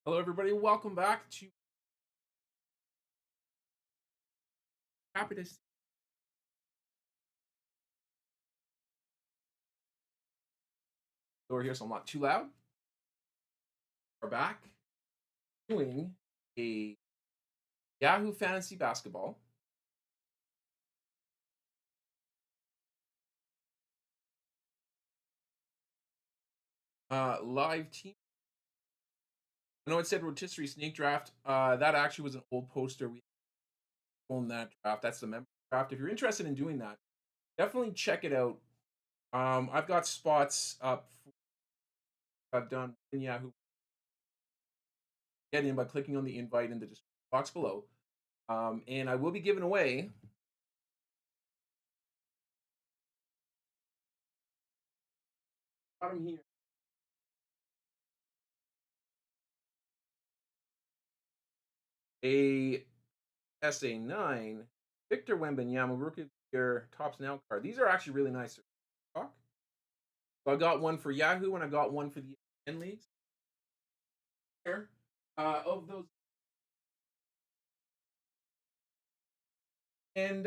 Hello, everybody. Welcome back to Happy to see. Door here, so I'm not too loud. We're back doing a Yahoo Fantasy Basketball live team. I know it said rotisserie snake draft. That actually was an old poster. We own that draft. That's the member draft. If you're interested in doing that, definitely check it out. I've got spots up. I've done in Yahoo. Get in by clicking on the invite in the description box below. And I will be giving away bottom here a SA9 Victor Wembanyama Rookie of the Year Tops Now card. These are actually really nice. So I got one for Yahoo and I got one for the ESPN leagues. Of those, and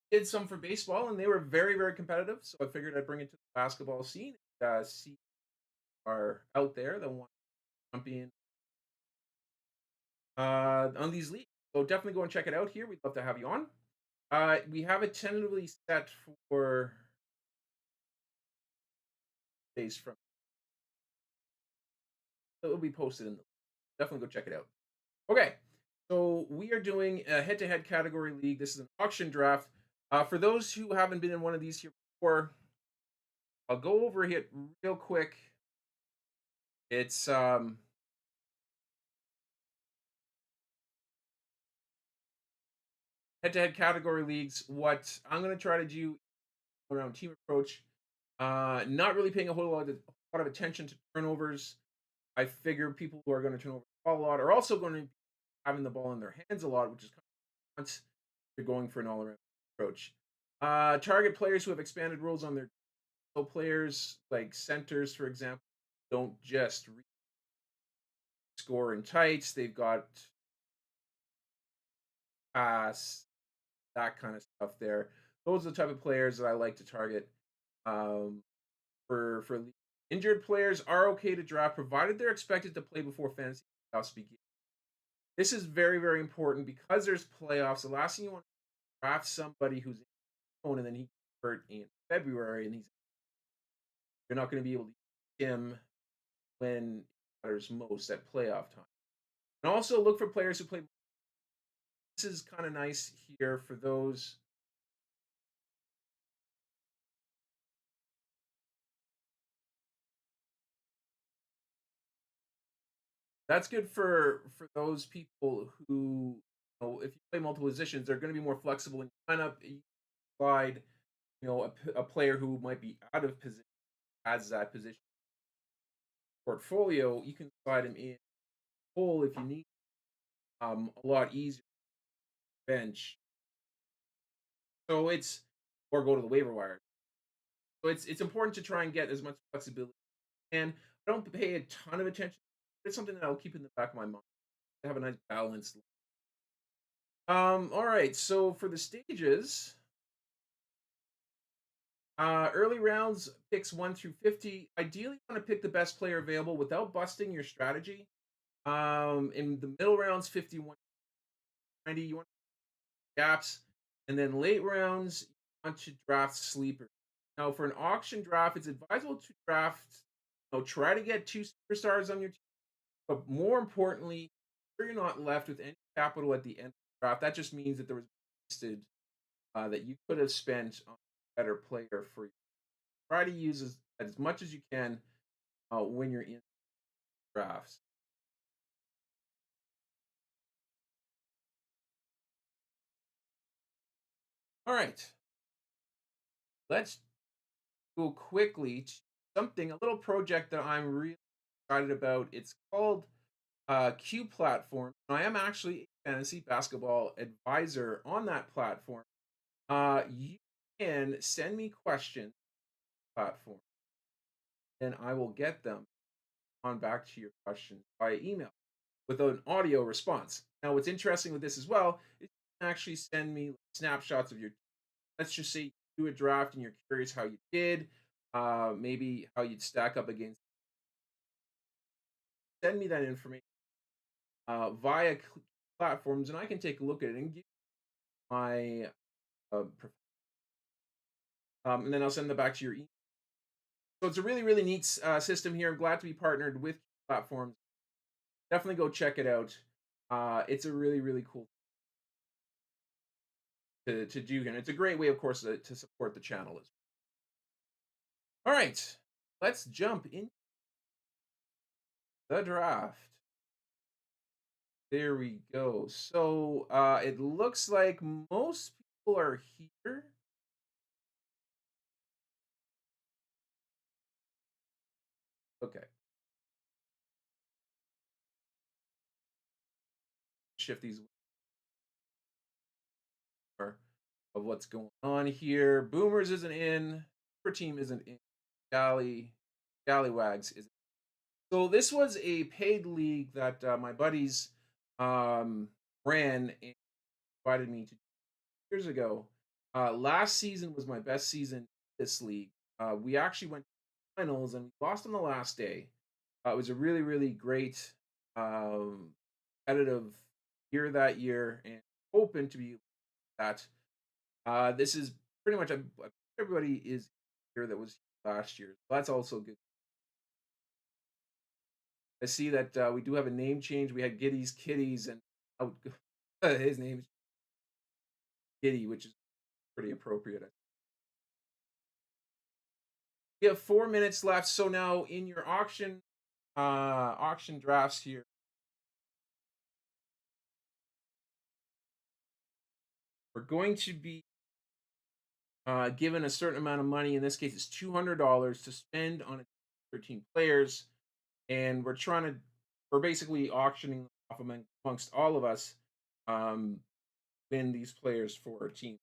did some for baseball, and they were very, very competitive. So I figured I'd bring it to the basketball scene. See are out there that want to jump in on these leagues. So definitely go and check it out here. We'd love to have you on. We have it tentatively set for days from. It'll be posted in the. Definitely go check it out. Okay, so we are doing a head-to-head category league. This is an auction draft. For those who haven't been in one of these here before, I'll go over it real quick. It's head-to-head category leagues. What I'm going to try to do around team approach, not really paying a whole lot of attention to turnovers. I figure people who are going to turn over the ball a lot are also going to be having the ball in their hands a lot, which is kind of once you're going for an all-around approach. Target players who have expanded rules on their players, like centers, for example, don't just score in tights. They've got pass, that kind of stuff there. Those are the type of players that I like to target. Um, for injured players are okay to draft, provided they're expected to play before fantasy playoffs begin. This is very, very important because there's playoffs. The last thing you want to draft somebody who's in and then he hurt in February and you're not going to be able to use him when it matters most at playoff time. And also look for players who play. This is kind of nice here for those. That's good for those people who, if you play multiple positions, they're going to be more flexible in lineup. You slide, a player who might be out of position has that position portfolio. You can slide him in full if you need. A lot easier bench. So it's or go to the waiver wire. So it's important to try and get as much flexibility. And I don't pay a ton of attention. It's something that I'll keep in the back of my mind to have a nice balance. All right. So for the stages, early rounds picks 1 through 50. Ideally, you want to pick the best player available without busting your strategy. In the middle rounds, 51, 90, you want gaps, and then late rounds, you want to draft sleepers. Now, for an auction draft, it's advisable to draft. Try to get two superstars on your team, but more importantly, you're not left with any capital at the end of the draft. That just means that there was wasted that you could have spent on a better player for you. Try to use as much as you can when you're in drafts. All right, let's go quickly to something, a little project that I'm really excited about. It's called Q Platform. I am actually a fantasy basketball advisor on that platform. You can send me questions platform, and I will get them on back to your questions via email with an audio response. Now, what's interesting with this as well is you can actually send me snapshots of your, let's just say you do a draft and you're curious how you did, maybe how you'd stack up against. Send me that information via platforms, and I can take a look at it and give my and then I'll send them back to your email. So it's a really, really neat system here. I'm glad to be partnered with platforms. Definitely go check it out. It's a really, really cool to do, and it's a great way, of course, to support the channel as well. All right, let's jump in the draft. There we go. So it looks like most people are here. Okay, shift these more of what's going on here. Boomers isn't in. Her team isn't in. Galley, Gallywags is. So this was a paid league that my buddies um, ran and invited me to years ago. Last season was my best season in this league. We actually went to the finals and we lost on the last day. It was a really, really great um, competitive year that year, and hoping to be that. This is pretty much everybody is here that was last year. So that's also good. I see that we do have a name change. We had Giddy's Kitties, and his name's Giddy, which is pretty appropriate. We have 4 minutes left. So now in your auction drafts here, we're going to be given a certain amount of money. In this case, it's $200 to spend on 13 players, and we're basically auctioning off amongst all of us, um, win these players for our team.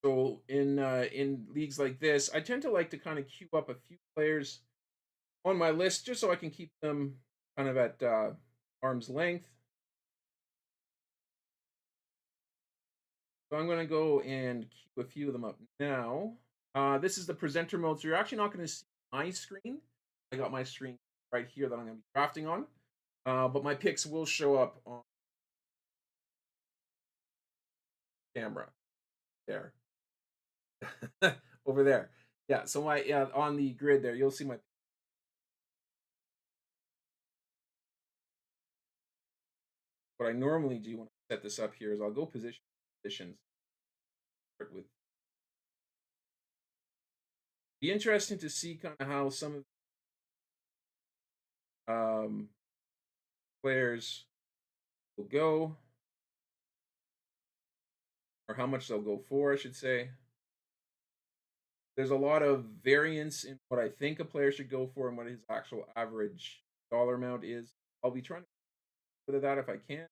So in leagues like this, I tend to like to kind of queue up a few players on my list just so I can keep them kind of at arm's length. So I'm going to go and queue a few of them up now. This is the presenter mode, so you're actually not going to see my screen. I got my screen right here that I'm going to be drafting on, but my picks will show up on camera there. Over there. Yeah, so on the grid there, you'll see my. What I normally do when I set this up here is I'll go positions. Start with. Be interesting to see kind of how some of players will go, or how much they'll go for, I should say. There's a lot of variance in what I think a player should go for and what his actual average dollar amount is. I'll be trying to get rid of that if I can.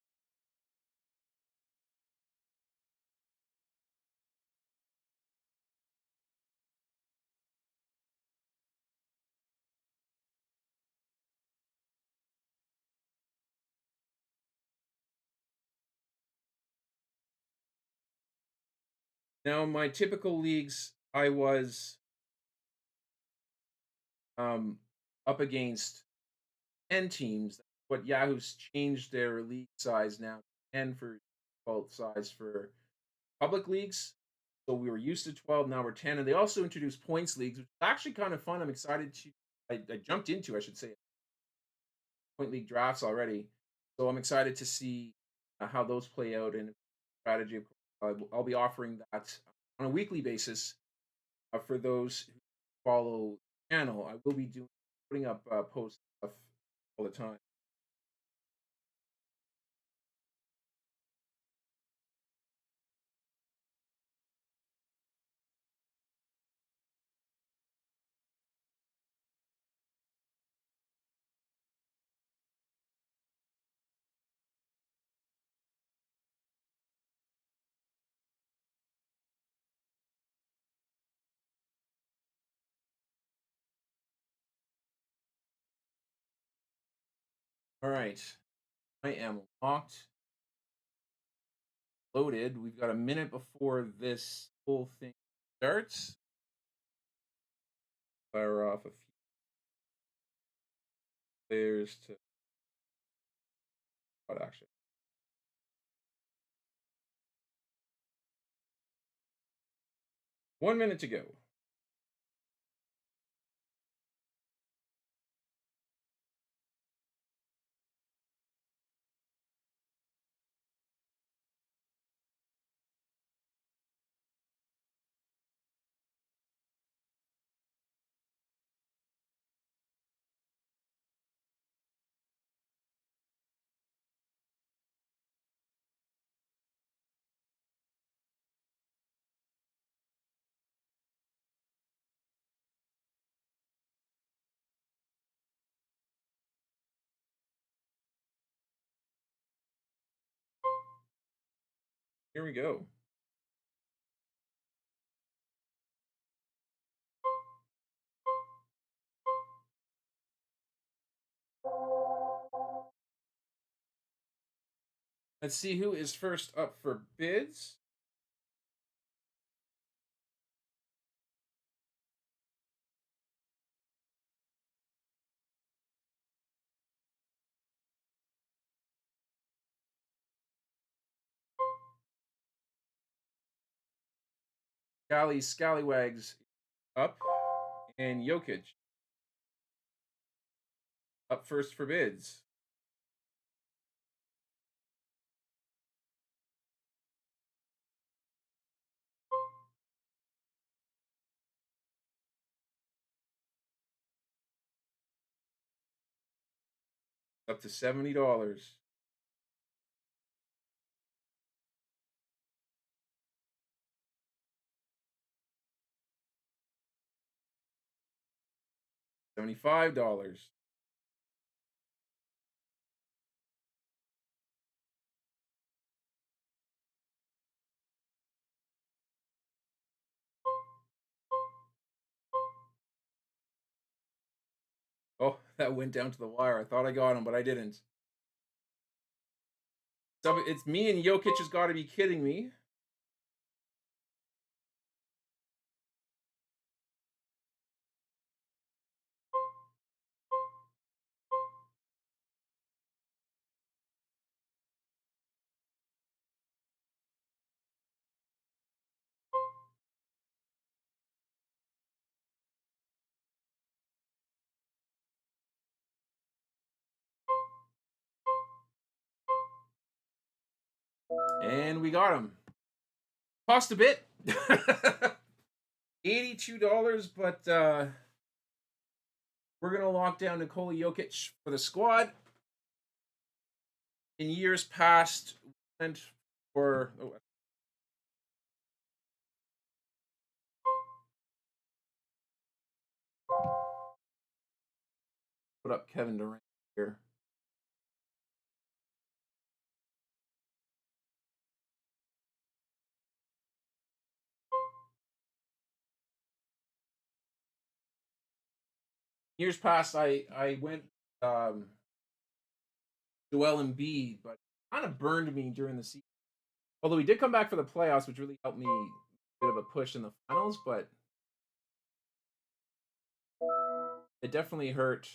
Now, my typical leagues, I was um, up against 10 teams. What Yahoo's changed their league size now, 10 for default size for public leagues. So we were used to 12, now we're 10. And they also introduced points leagues, which is actually kind of fun. I'm excited to, I jumped into, I should say, point league drafts already. So I'm excited to see how those play out and strategy. I'll be offering that on a weekly basis for those who follow the channel. I will be putting up posts stuff all the time. All right. I am locked, loaded. We've got a minute before this whole thing starts. Fire off a few players to what action. 1 minute to go. Here we go. Let's see who is first up for bids. Scallywags up, and Jokic up first for bids. Up to $70. $75. Oh, that went down to the wire. I thought I got him, but I didn't. So it's me and Jokic has got to be kidding me. And we got him. Cost a bit. $82, but we're going to lock down Nikola Jokic for the squad. In years past, went for. Oh, put up Kevin Durant here. Years past, I went Joel Embiid, but kind of burned me during the season. Although he did come back for the playoffs, which really helped me a bit of a push in the finals, but it definitely hurt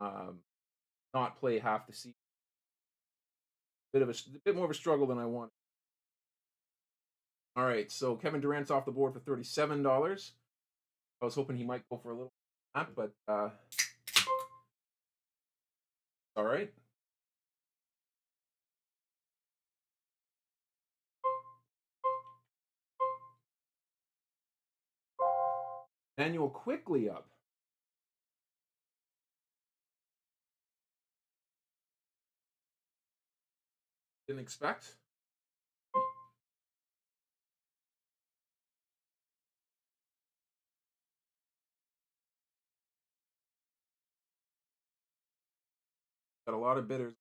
um, not play half the season. A bit more of a struggle than I wanted. All right, so Kevin Durant's off the board for $37. I was hoping he might go for a little but all right. Manuel quickly up. Didn't expect. Got a lot of bidders.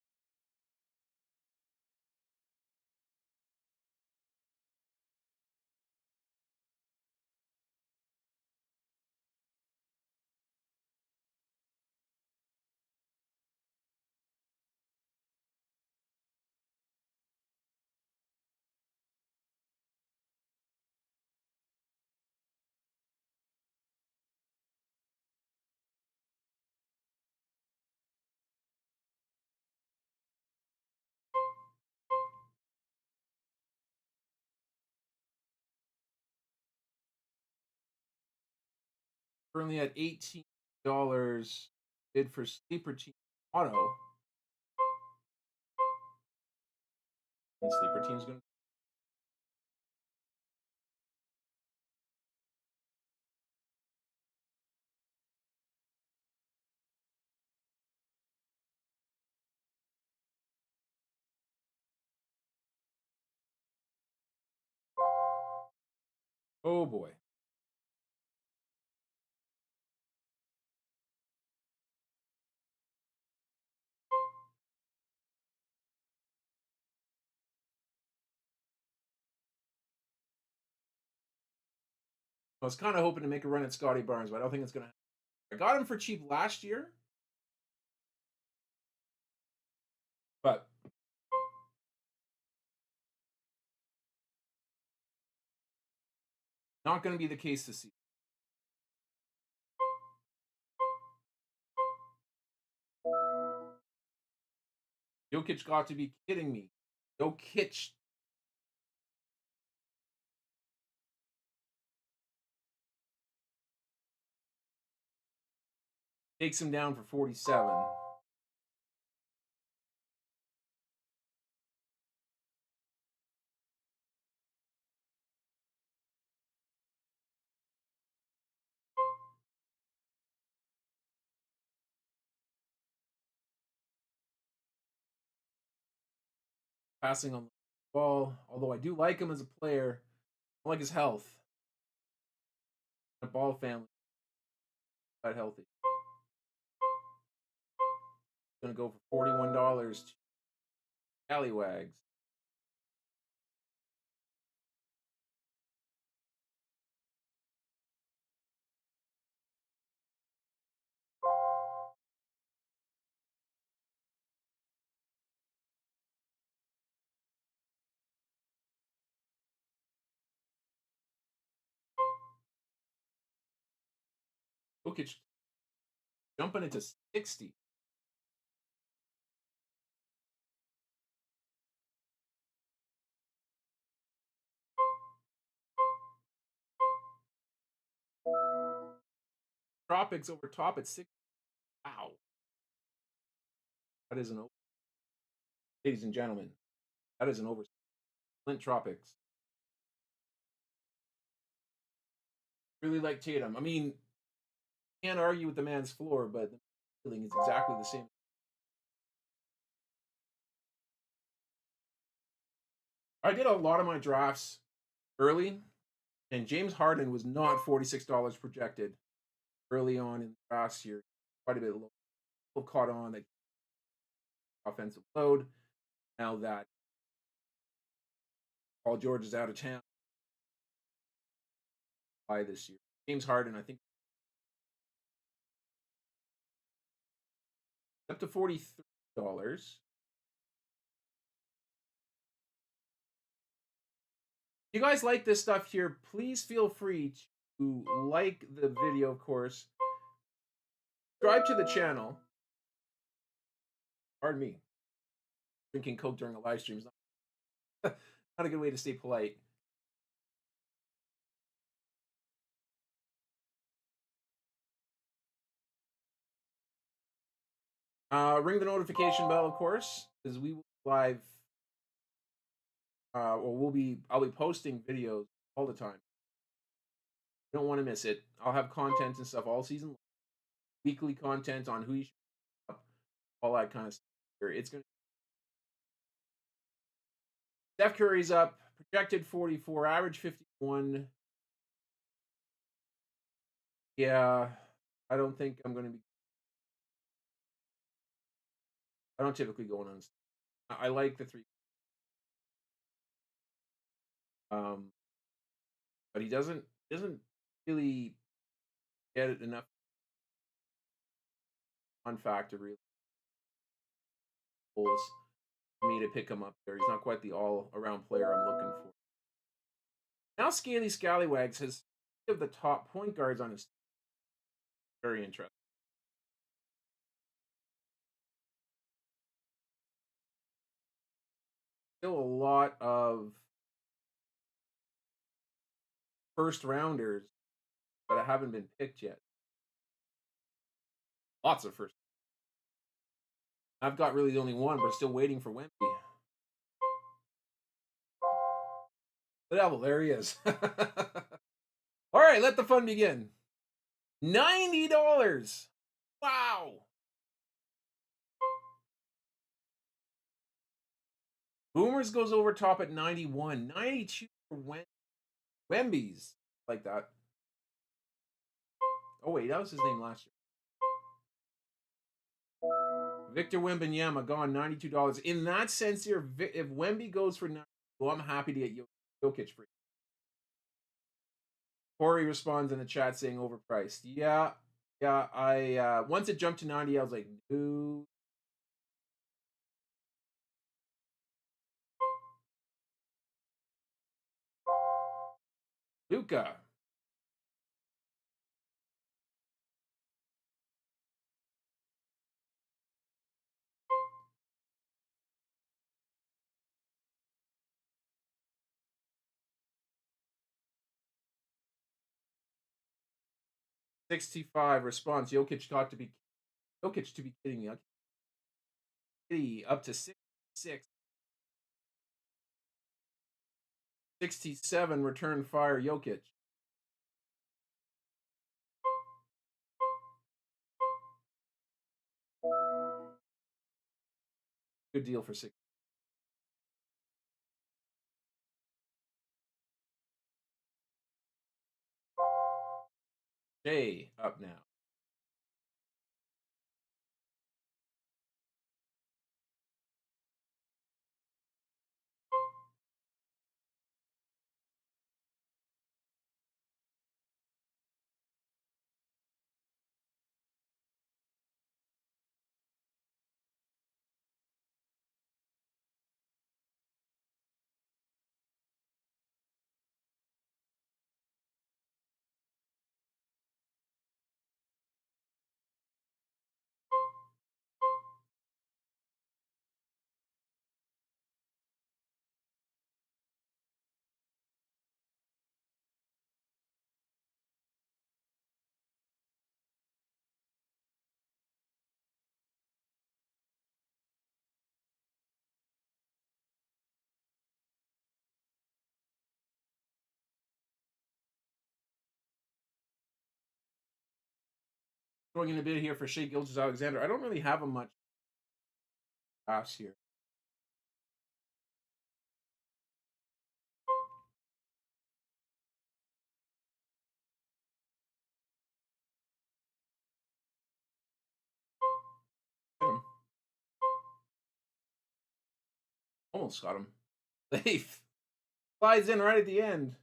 Currently at $18. Bid for sleeper team auto. And sleeper team's going to. Oh boy. I was kind of hoping to make a run at Scotty Barnes, but I don't think it's going to happen. I got him for cheap last year, but not going to be the case this season. Jokic got to be kidding me. Jokic. Takes him down for 47. Passing on the ball, although I do like him as a player, I like his health. The ball family, that healthy. Gonna go for $41 to Scallywags. Jokic jumping into 60. Tropics over top at 6. Wow. That is an over. Ladies and gentlemen, that is an over. Flint Tropics. Really like Tatum. I mean, can't argue with the man's floor, but the feeling is exactly the same. I did a lot of my drafts early, and James Harden was not $46 projected early on in the last year. Quite a bit low. Caught on that offensive load. Now that Paul George is out of town by this year, James Harden, I think, up to $43. If you guys like this stuff here, please feel free to like the video, of course. Subscribe to the channel. Pardon me. Drinking Coke during a live stream is not a good way to stay polite. Ring the notification bell, of course, because we will live. I'll be posting videos all the time. You don't want to miss it. I'll have content and stuff all season long. Weekly content on who you should up, all that kind of stuff. It's gonna. Steph Curry's up, projected 44, average 51. Yeah, I don't think I'm gonna be. I don't typically go on. I like the three. Um, but he doesn't really get it enough fun factor really goals for me to pick him up there. He's not quite the all around player I'm looking for. Now Scaly Scallywags has three of the top point guards on his team. Very interesting. Still a lot of first rounders that haven't been picked yet. Lots of first. I've got really the only one, but still waiting for Wemby. The devil, there he is. All right, let the fun begin. $90. Wow. Boomers goes over top at 91. 92 for Wemby's. Like that. Oh, wait, that was his name last year. Victor Wembanyama gone $92. In that sense, here, if Wemby goes for 90, well, I'm happy to get Jokic free. Corey responds in the chat saying overpriced. Yeah, yeah. I once it jumped to 90, I was like, no. Luca. $65 response. Jokic to be kidding me. Up to 66. 67 return fire Jokic. Good deal for 6. Jay up now. Throwing in a bit here for Shea Gilgeous-Alexander. I don't really have a much pass here. Almost got him. Leaf slides in right at the end.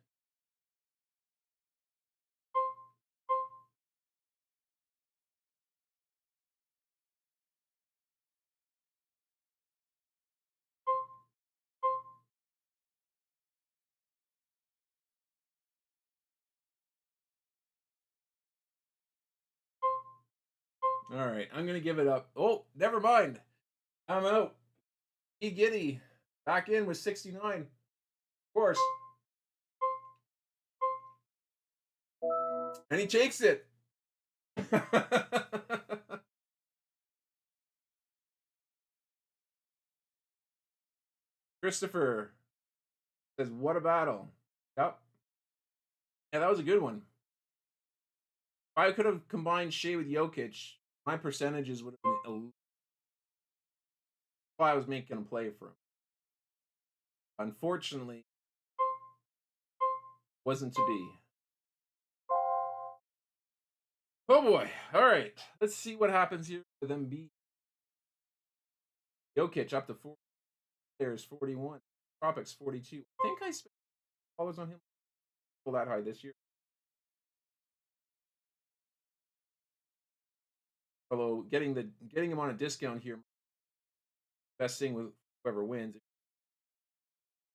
All right, I'm gonna give it up. Oh, never mind. I'm out. E Giddy back in with 69. Of course. And he takes it. Christopher says, what a battle. Yep. Yeah, that was a good one. If I could have combined Shea with Jokic, my percentages would have been why I was making a play for him. Unfortunately, wasn't to be. Oh boy. All right. Let's see what happens here with Embiid. Jokic up to 4 players, 41. Tropics, 42. I think I spent dollars on him that high this year. Although getting him on a discount here, best thing with whoever wins.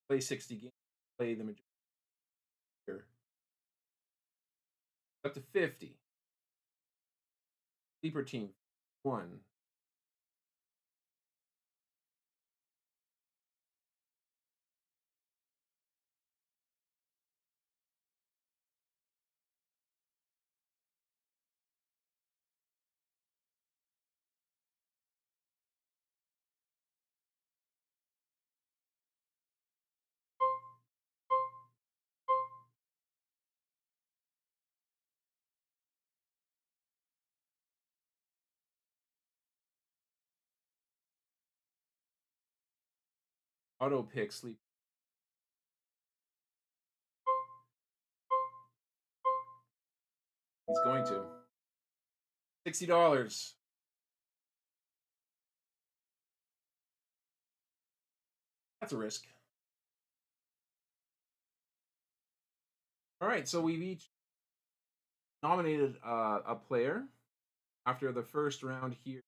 Play 60 games, play the majority here. Up to 50. Sleeper team, 1. Auto pick sleep. He's going to. $60. That's a risk. All right, so we've each nominated a player after the first round here.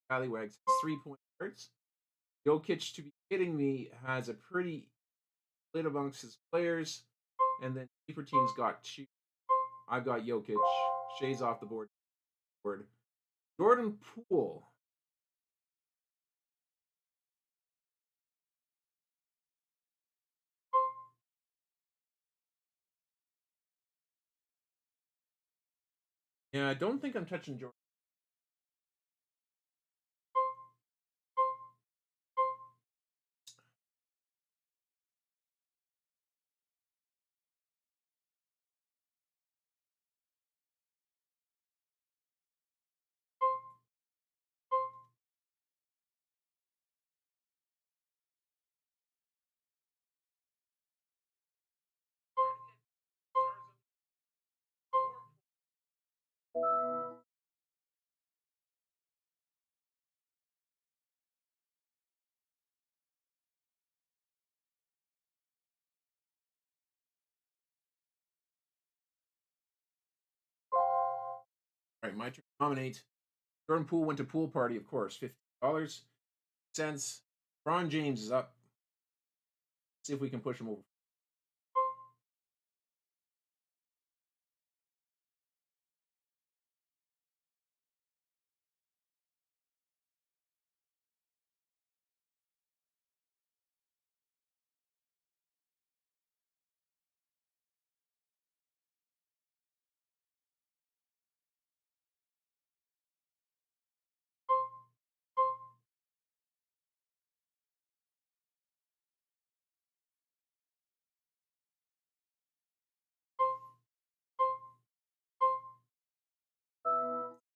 Scallywags has 3 point cards. Jokic, to be kidding me, has a pretty split amongst his players, and then keeper teams got two. I've got Jokic. Shay's off the board. Jordan Poole. Yeah, I don't think I'm touching Jordan. All right, my turn to nominate. Jordan Poole went to pool party, of course. $50. Cents. Ron James is up. See if we can push him over.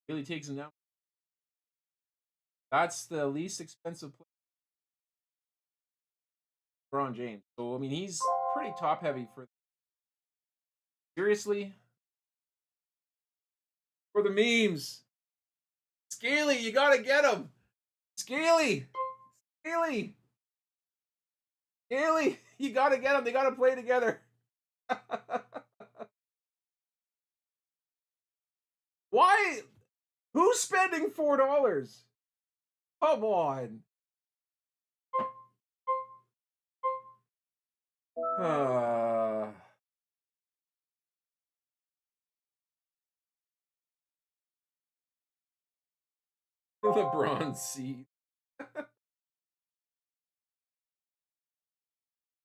Really takes him down. That's the least expensive player. Ron James. So I mean, he's pretty top heavy for. Seriously, for the memes. Scaly, you gotta get him. Scaly, Scaly, Scaly, you gotta get him. They gotta play together. Why? Who's spending $4? Come on. LeBron seat.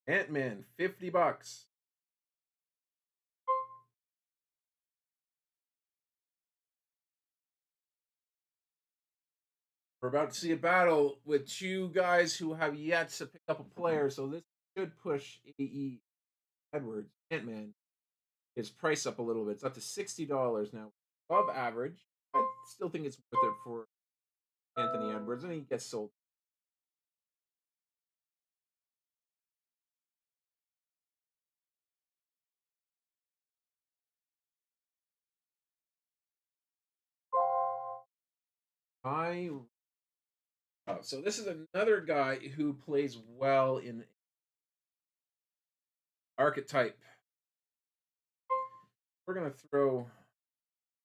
Ant-Man, $50. We're about to see a battle with two guys who have yet to pick up a player, so this should push AE Edwards, Ant-Man, his price up a little bit. It's up to $60 now, above average. I still think it's worth it for Anthony Edwards, and he gets sold. I so this is another guy who plays well in archetype. We're gonna throw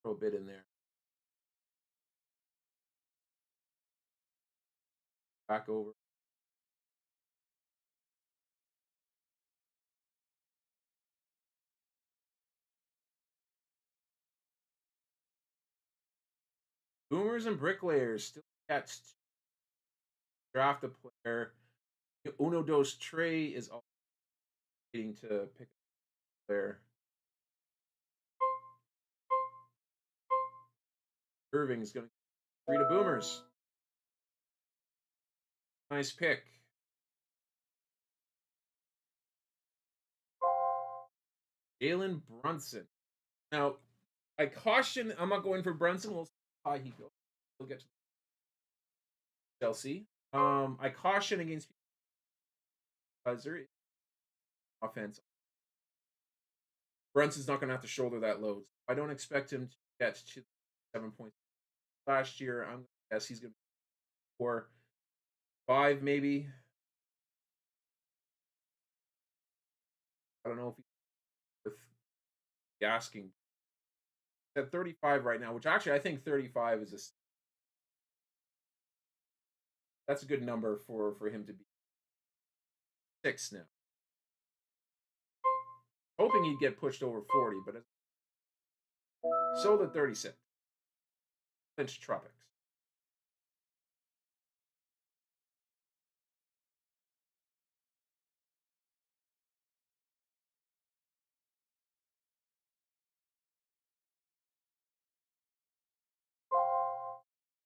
a bit in there. Back over. Boomers and bricklayers still gets to draft a player. Uno Dos Trey is all waiting to pick a player. Irving is going to 3 to Boomers. Nice pick. Jalen Brunson. Now, I caution. I'm not going for Brunson. We'll see how high he goes. We'll get to Chelsea. I caution against because there is offense. Brunson's not going to have to shoulder that load. I don't expect him to get to 7 points last year. I'm going to guess he's going to be 4, 5 maybe. I don't know if he's worth the asking. At 35 right now, which actually I think 35 is that's a good number for him to be 6 now. Hoping he'd get pushed over 40, but sold at 36. Lynch Tropics.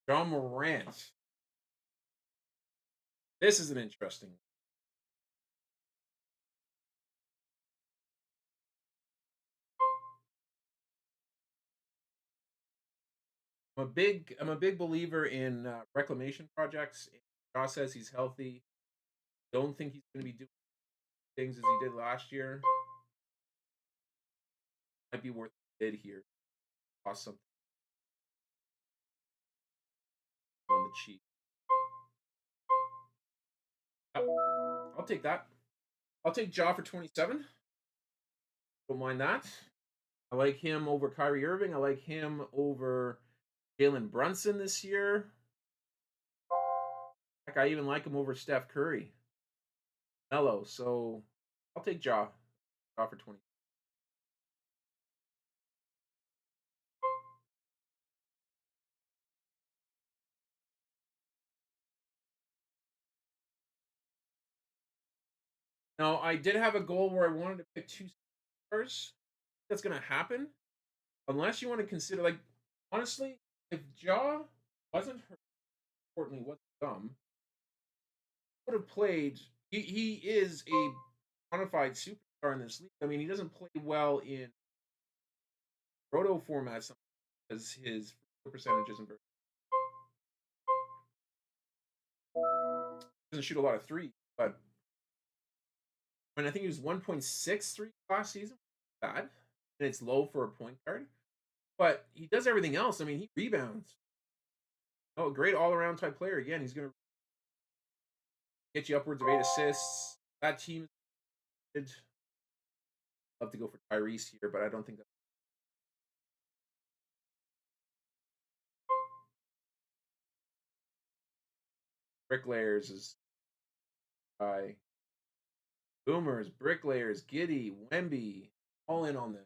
John Morant. This is an interesting. I'm a big believer in reclamation projects. Josh says he's healthy. Don't think he's going to be doing things as he did last year. Might be worth a bid here. Cost something on the cheap. I'll take that. I'll take Ja for 27. Don't mind that. I like him over Kyrie Irving. I like him over Jalen Brunson this year. Heck, I even like him over Steph Curry. Mello. So I'll take Ja. Ja for 20. Now, I did have a goal where I wanted to pick 2 stars. That's going to happen. Unless you want to consider, like, honestly, if Ja wasn't hurt, importantly, wasn't dumb, would have played. He is a bona fide superstar in this league. I mean, he doesn't play well in roto formats because his percentage isn't very. Doesn't shoot a lot of threes, but I mean, I think he was 1.63 last season. Bad, and it's low for a point guard. But he does everything else. I mean, he rebounds. Oh, great all around type player. Again, he's going to get you upwards of 8 assists. That team did love to go for Tyrese here, but I don't think that. Bricklayers is by Boomers, Bricklayers, Giddy, Wemby, all in on this.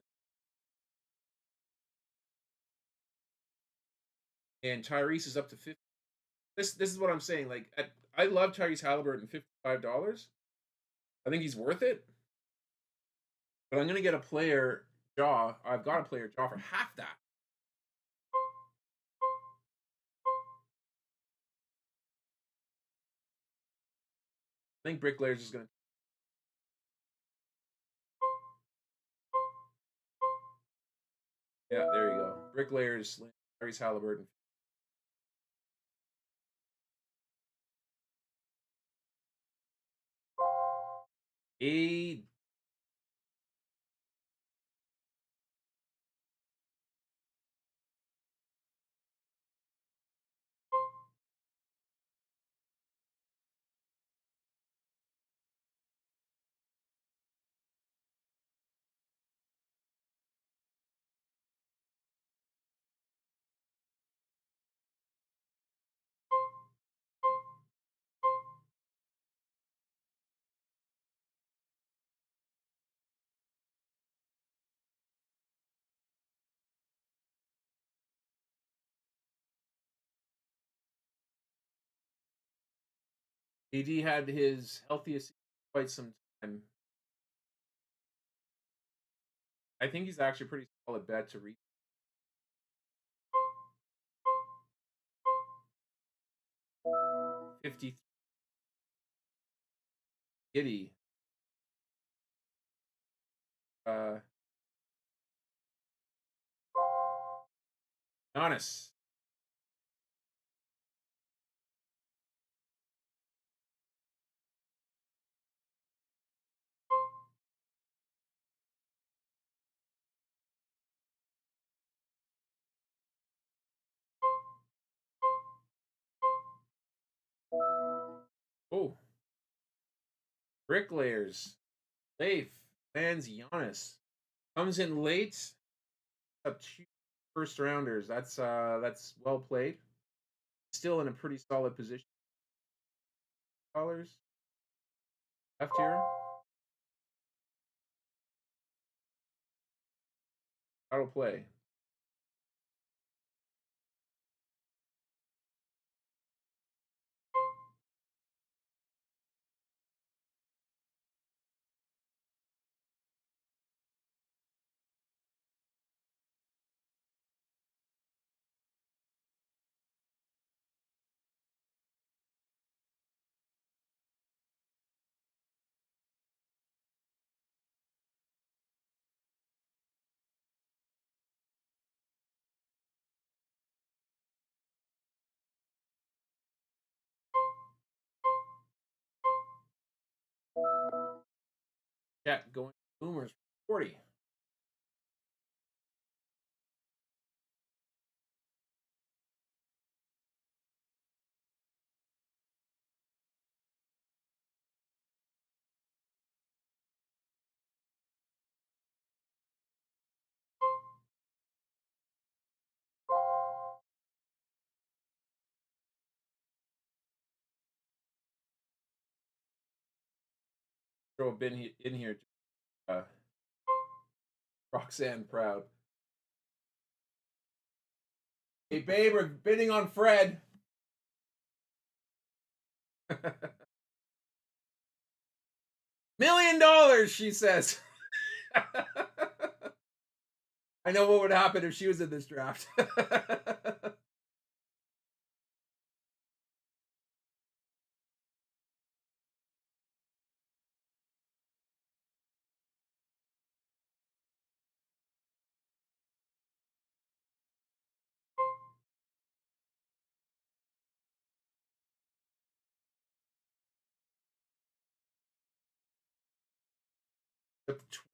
And Tyrese is up to 50. This is what I'm saying. Like I love Tyrese Halliburton, $55. I think he's worth it. But I'm gonna get a player Jaw. I've got a player Jaw for half that. I think Bricklayers is gonna. Yeah, there you go. Bricklayers, Tyrese Halliburton. A AD had his healthiest quite some time. I think he's actually a pretty solid bet to reach 50. Giddy. Uh Giannis. Oh, bricklayers. Leif lands Giannis. Comes in late. Up two first rounders. That's well played. Still in a pretty solid position. Dollars left here. That'll play. Chat going boomers 40. Throw a bin in here. Uh, Roxanne Proud. Hey babe, we're bidding on Fred. $1 million, she says. I know what would happen if she was in this draft.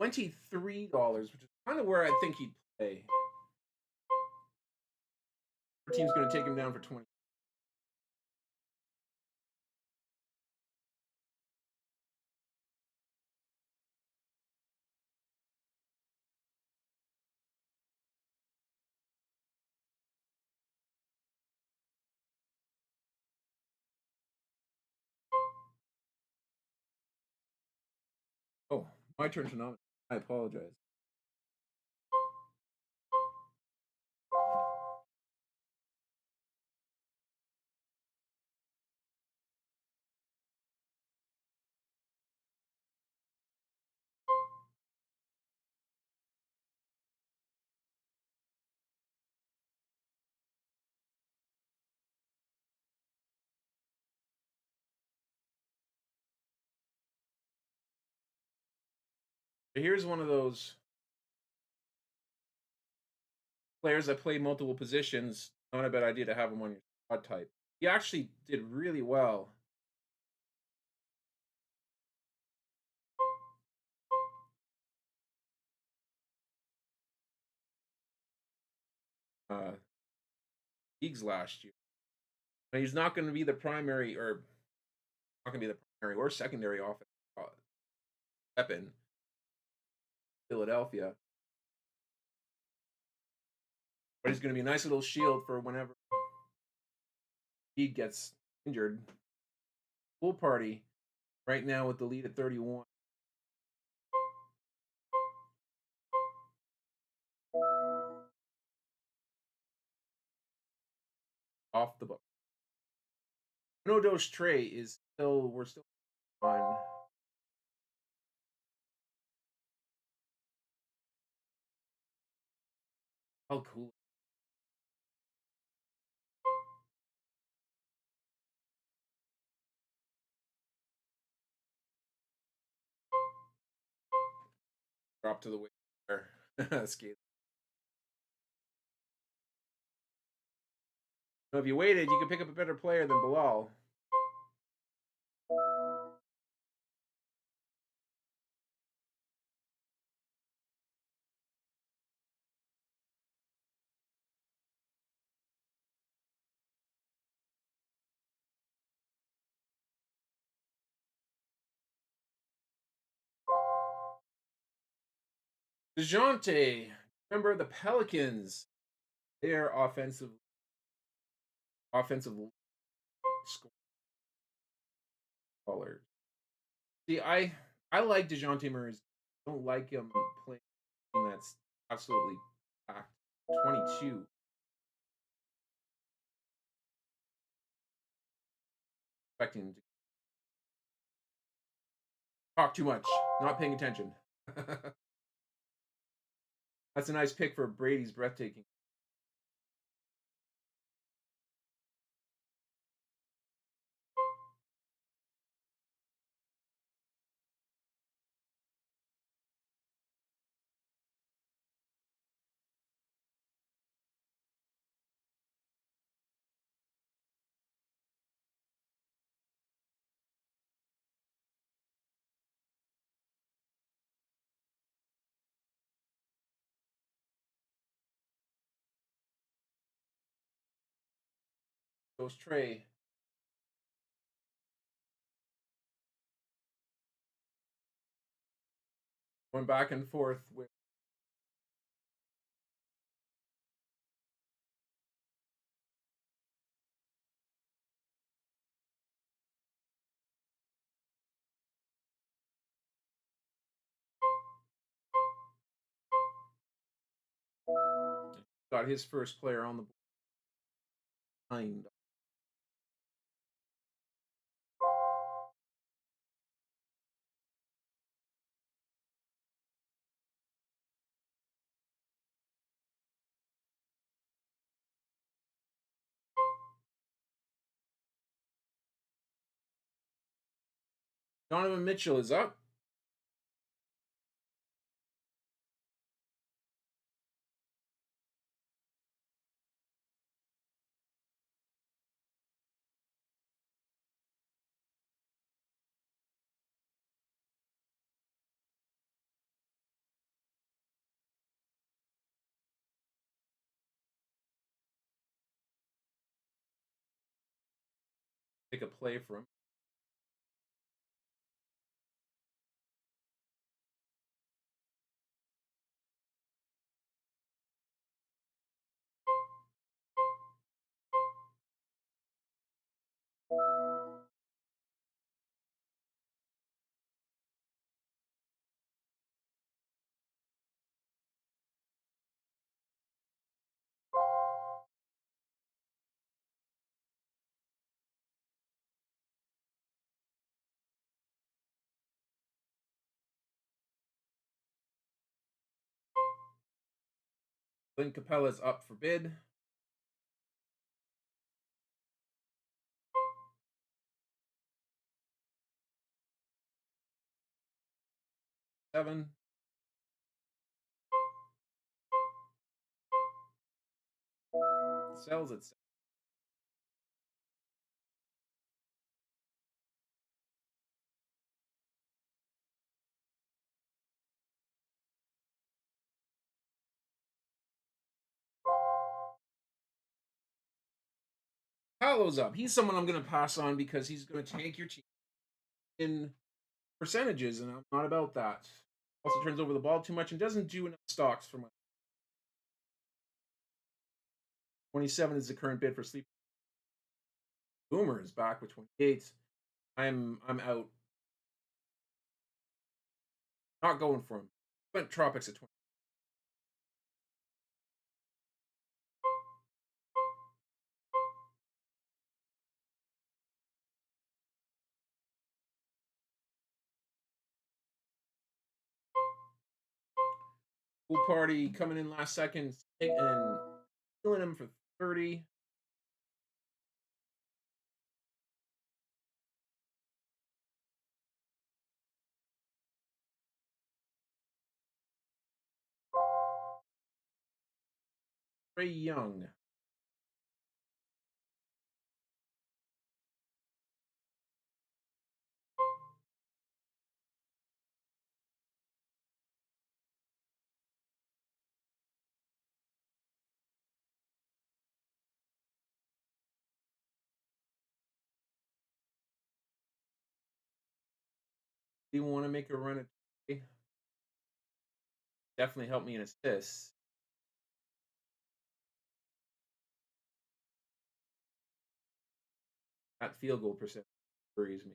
$23, which is kind of where I think he'd play. Our team's going to take him down for 20. Oh, my turn to nominate. I apologize. Here's one of those players that play multiple positions. Not a bad idea to have him on your squad type. He actually did really well. Leagues last year. Now, he's not going to be the primary, or not going to be the primary or secondary offense weapon. Philadelphia, but he's going to be a nice little shield for whenever he gets injured. Pool party right now with the lead at 31. Off the book. No dose Trey is still, we're still on. How cool. Drop to the way there. Skate. So if you waited, you could pick up a better player than Bilal. DeJounte, remember the Pelicans? Their offensive scorers. See, I like DeJounte Murray. I don't like him playing a team that's absolutely packed. 22. Expecting him to talk too much, not paying attention. That's a nice pick for Brady's breathtaking. Goes Trey. Going back and forth with got his first player on the blind. Donovan Mitchell is up. Take a play for him. Clint Capella's up for bid. Seven. Sells at 7. Paolo's up. He's someone I'm going to pass on because he's going to take your team in percentages, and I'm not about that. Also turns over the ball too much and doesn't do enough stocks for my 27 is the current bid for Sleep. Boomer is back with 28. I'm out. Not going for him. Went Tropics at 20. Pool Party coming in last second and killing him for 30. Trey Young. Do you want to make a run at Definitely helped me in assists. That field goal percentage worries me.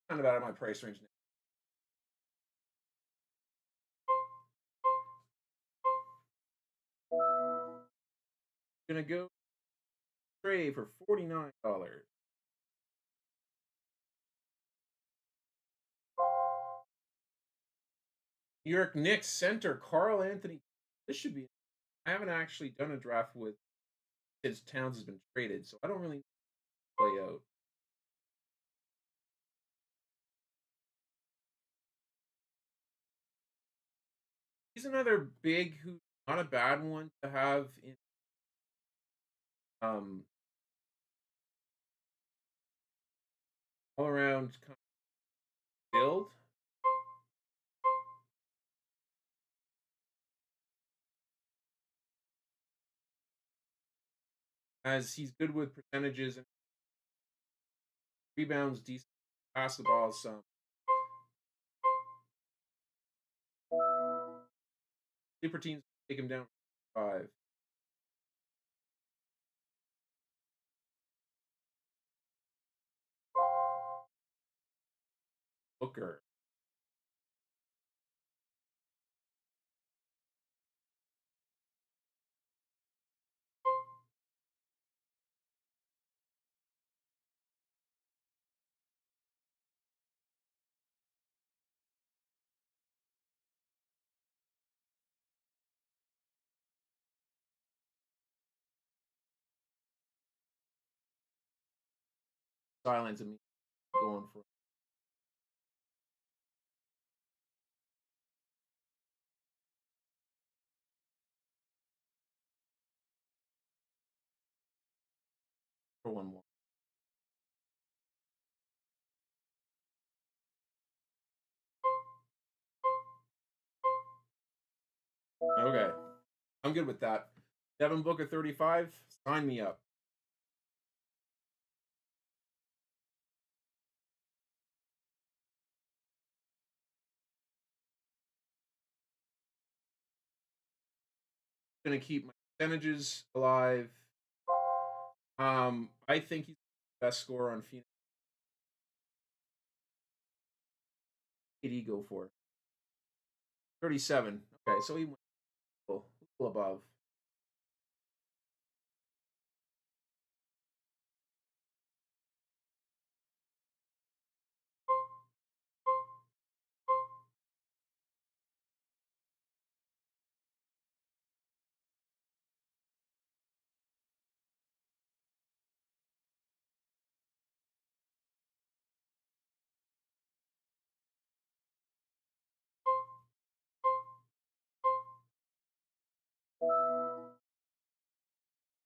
Kind of out of my price range now. Gonna go trade for $49. New York Knicks center Carl Anthony. This should be. I haven't actually done a draft with since Towns has been traded, so I don't really play out. He's another big who not a bad one to have in um all around kind of build as he's good with percentages and rebounds, decent, pass the ball some. Super teams take him down 5. Booker. Silence of me going for 1 more. Okay. I'm good with that. Devin Booker 35. Sign me up. Gonna keep my percentages alive. I think he's the best scorer on Phoenix. What did he go for? 37. Okay, so he went a little above.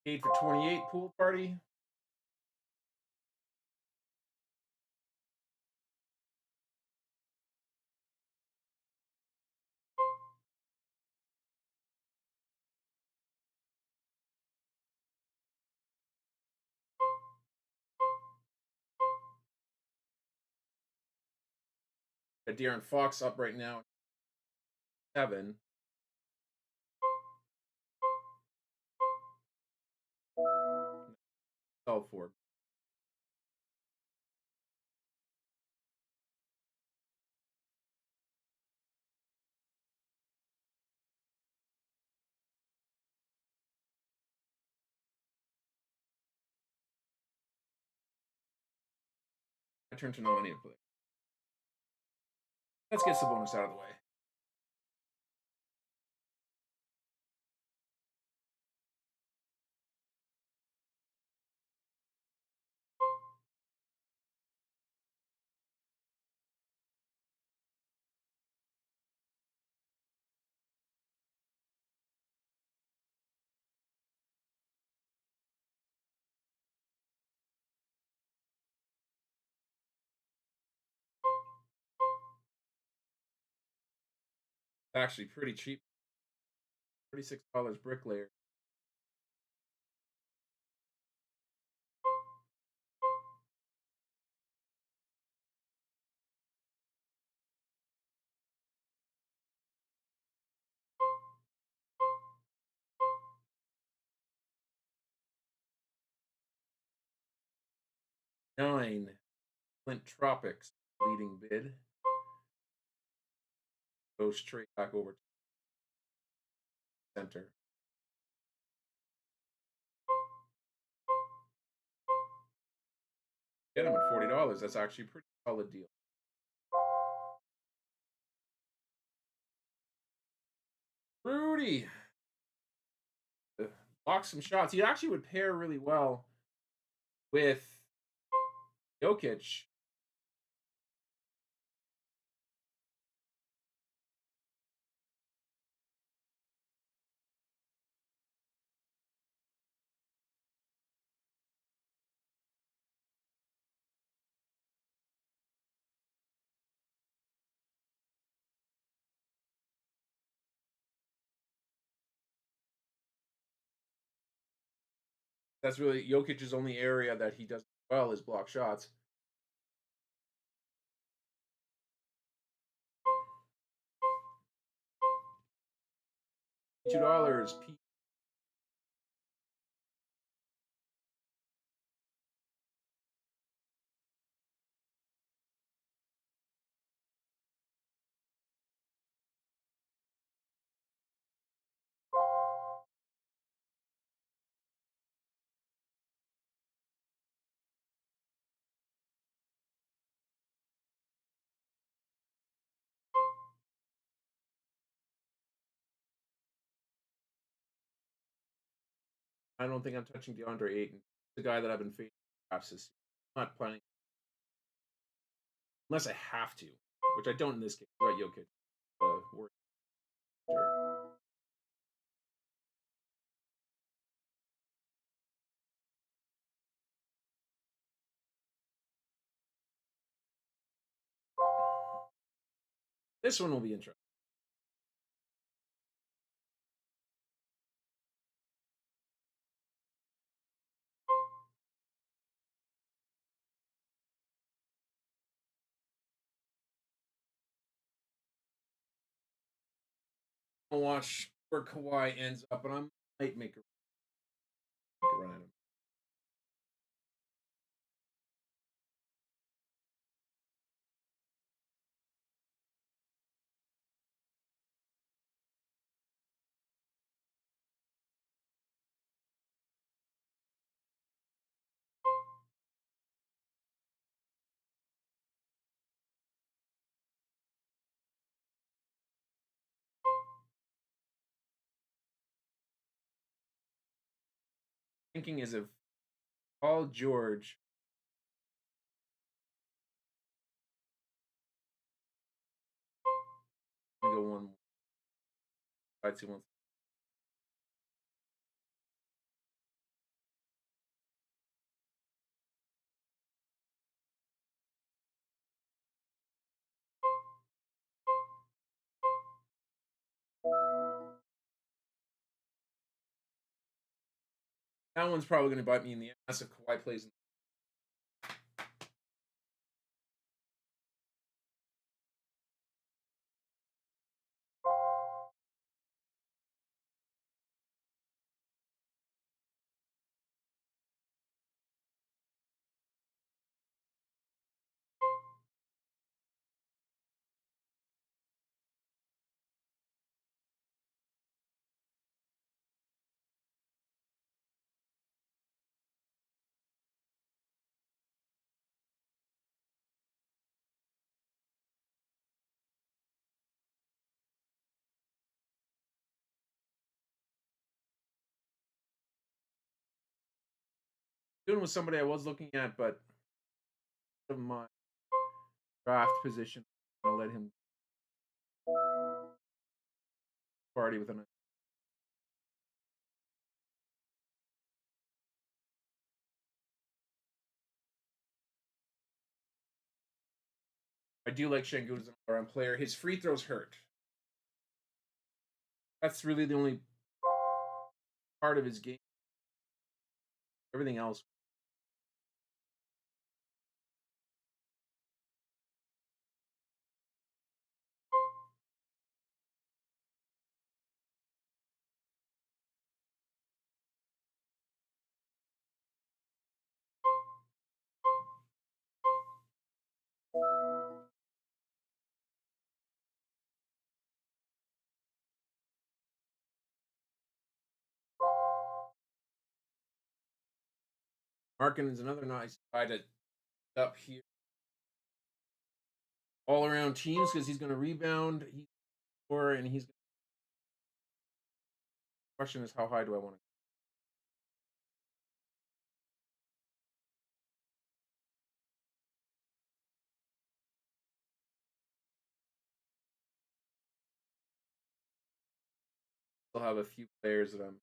Paid for 28 pool party. De'Aaron Fox up right now. 7. All for. I turn to nominate play. Let's get Sabonis out of the way. Actually, pretty cheap. $36 bricklayer. Nine. Flint Tropics, leading bid. Go straight back over to center. Get them at $40. That's actually a pretty solid deal. Rudy. Block some shots. He actually would pair really well with Jokic. That's really Jokic's only area that he does well is block shots. $2. I don't think I'm touching DeAndre Ayton. The guy that I've been facing perhaps this year. I'm not planning unless I have to, which I don't in this case. About Jokic, worst. This one will be interesting. I'll watch where Kawhi ends up, and I might make a run at him. Thinking is if Paul George can go one more. I'd see one. That one's probably going to bite me in the ass if Kawhi plays. Doing with somebody I was looking at, but of my draft position, I'll let him party with an. I do like Şengün as an all-around player. His free throws hurt. That's really the only part of his game. Everything else. Markin is another nice guy to up here all around teams because he's going to rebound, he's score, and he's. Question is, how high do I want to? Still have a few players that I'm.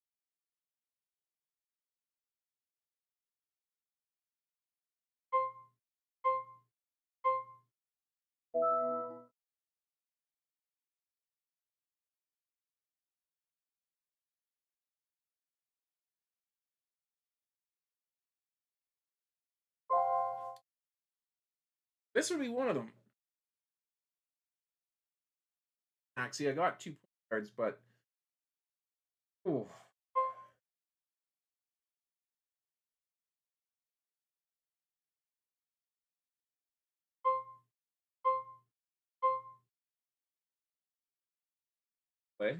This would be one of them. Actually, I got 2 point guards, but ooh, play.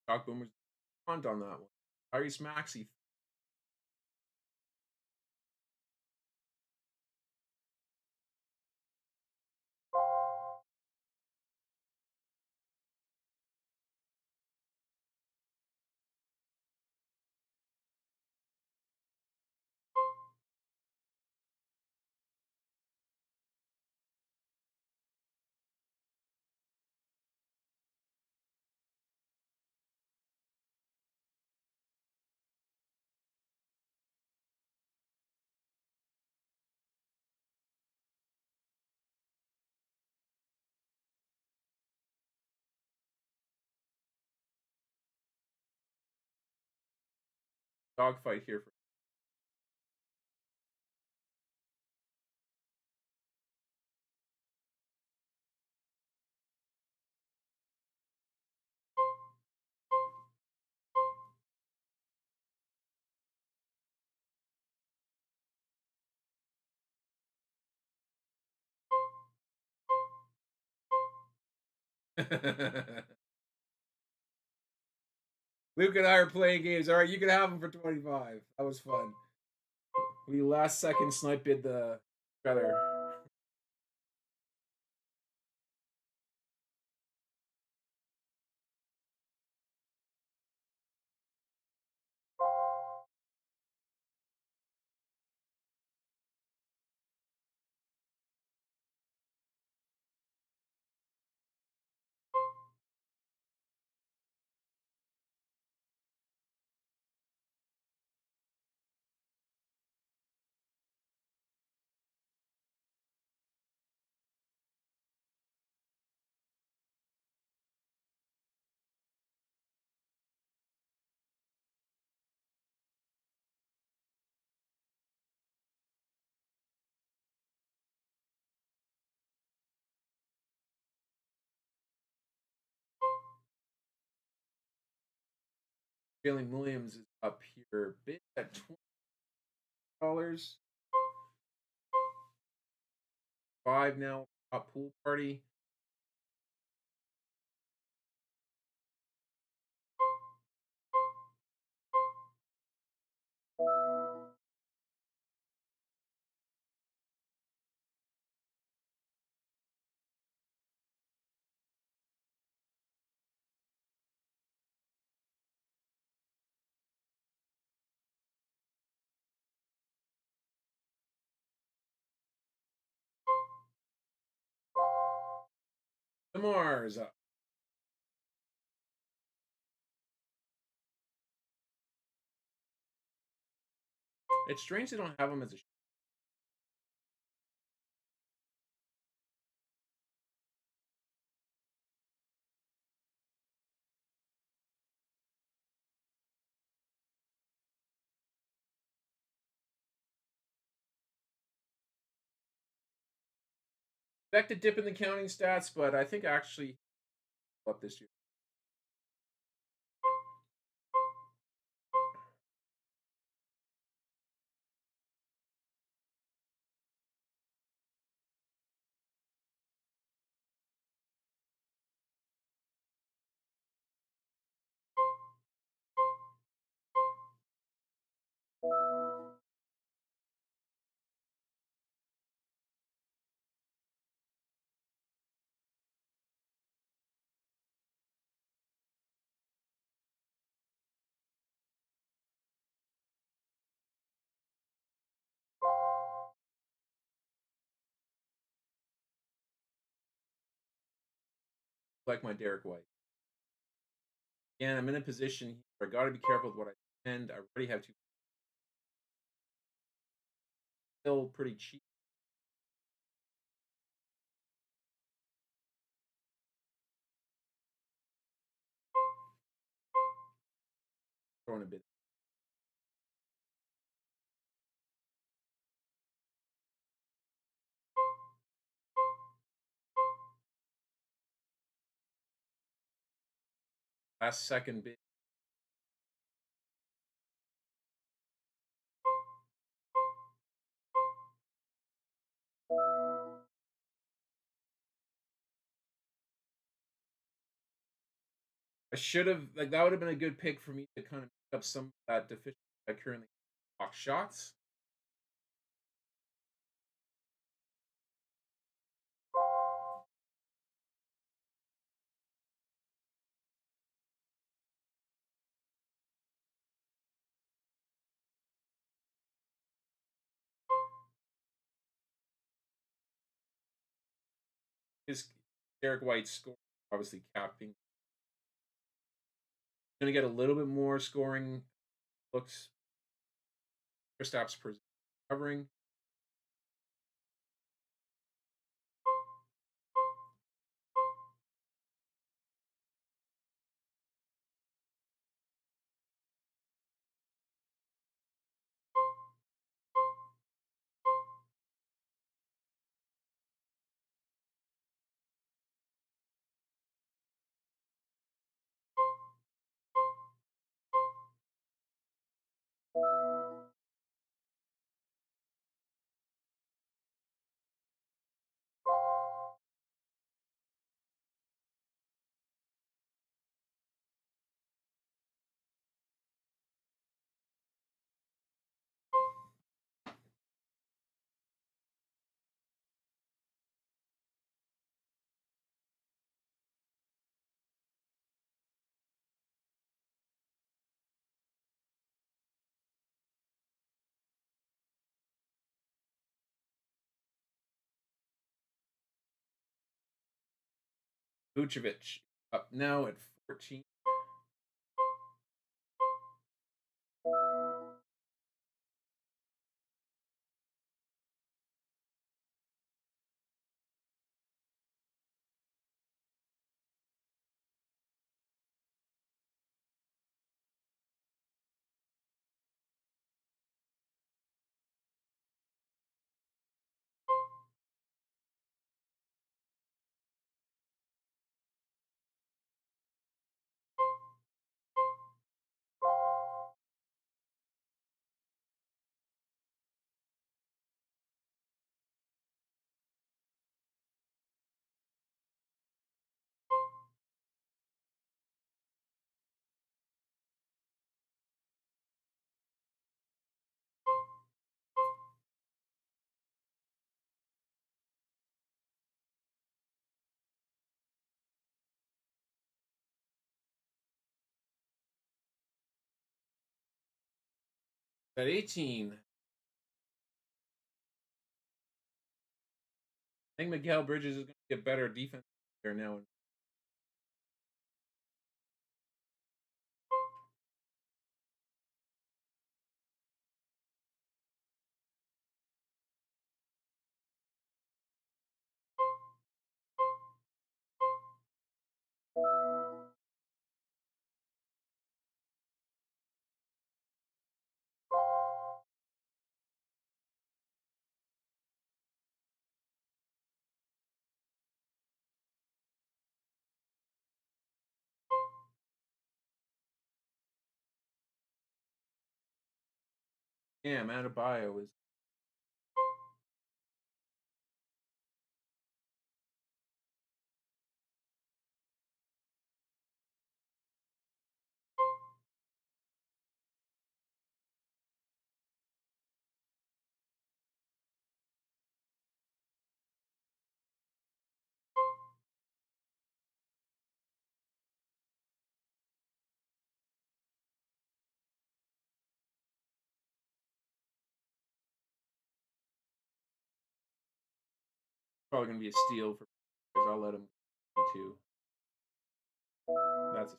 Doc Boomer's punt on that one. Tyrese Maxey. Dogfight here for. Luke and I are playing games. All right, you can have them for 25. That was fun. We last second sniped the feather. Jalen Williams is up here, bid at $20. 5 now. Top pool party. Lamar's up. It's strange they don't have him as a expected dip in the counting stats, but I think actually up this year. Like my Derek White. Again, I'm in a position where I got to be careful with what I spend. I already have two still pretty cheap throwing a bit. Last second bid. I should have like that would have been a good pick for me to kind of make up some of that deficiency I currently block shots. His Derek White's score obviously capping. Gonna get a little bit more scoring looks Kristaps per covering. Vucevic up now at 14. At 18, I think Miguel Bridges is going to get better defense there now. Damn, Adebayo is probably gonna be a steal for. I'll let him too. That's a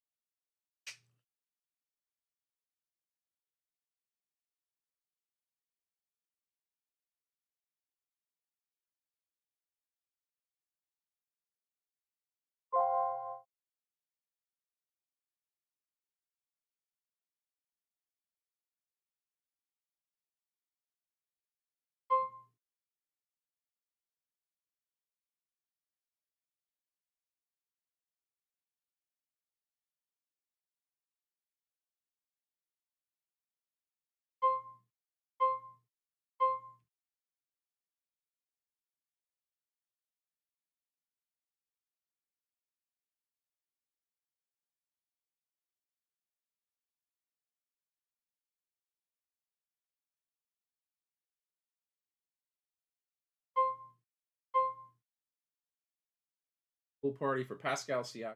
pool party for Pascal Siakam.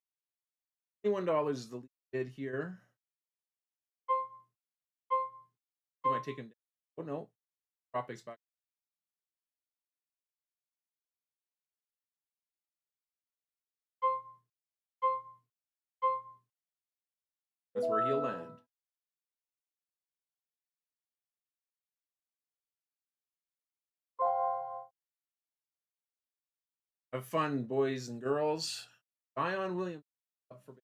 $21 is the lead bid here. You might take him down. Oh no, Tropics back. That's where he'll land. Have fun, boys and girls. Zion Williams up for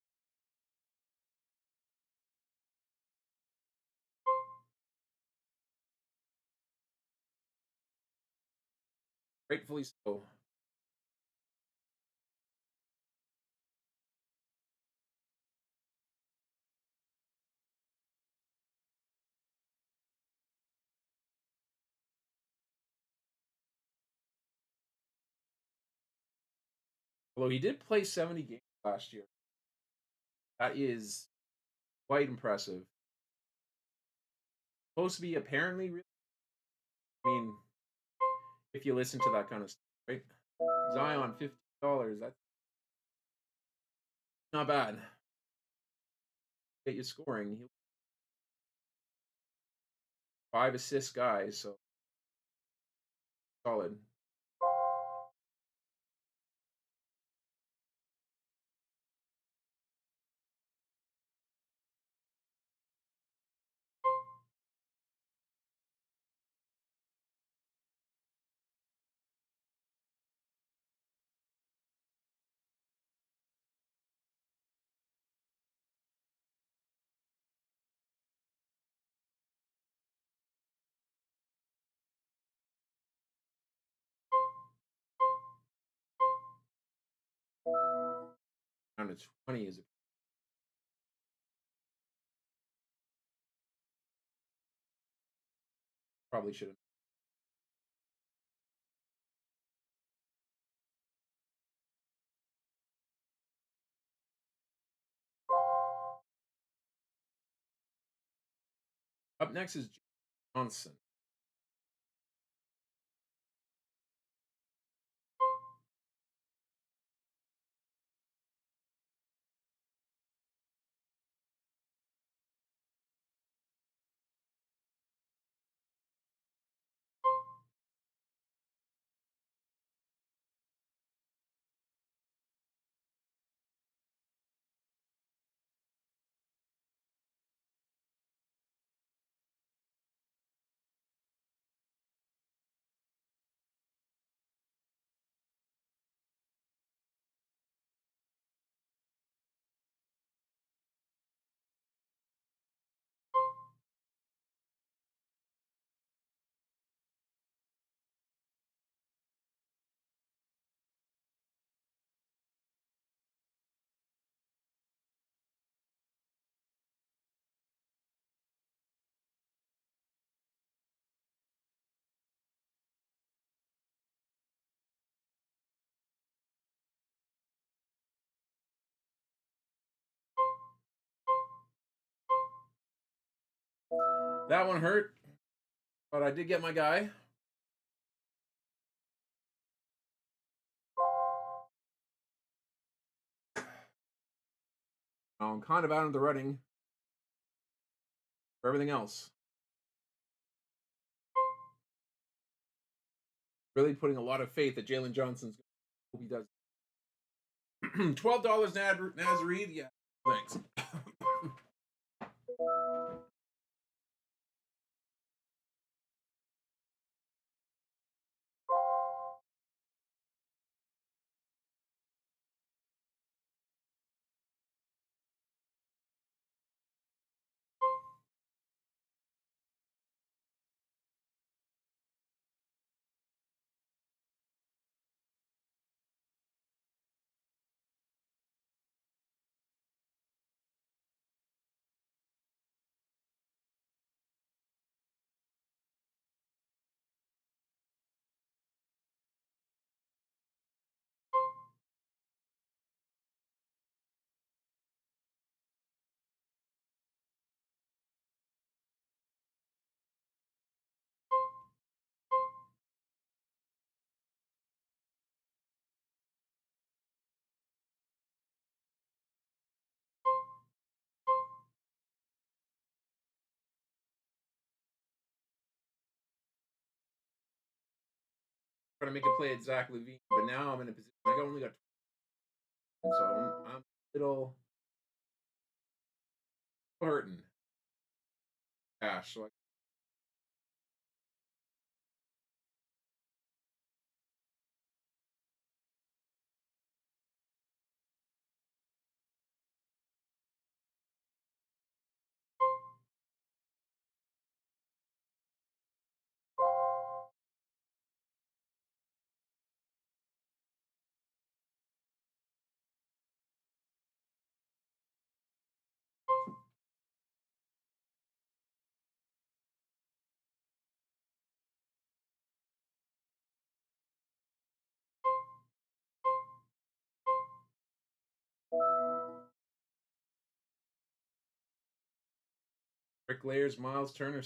gratefully so. Although he did play 70 games last year. That is quite impressive. Supposed to be apparently really, I mean, if you listen to that kind of stuff, right? Zion, $50. That's not bad. Get you scoring. He'll 5 assist guy, so solid. Down to 20 is probably should have. Up next is Johnson. That one hurt, but I did get my guy. I'm kind of out of the running for everything else. Really putting a lot of faith that Jalen Johnson's hope he does. $12 Nazarene. Yeah, thanks. Trying to make a play at Zach Levine, but now I'm in a position. I only got, so I'm a little hurting cash. So I Rick Layers, Miles Turner.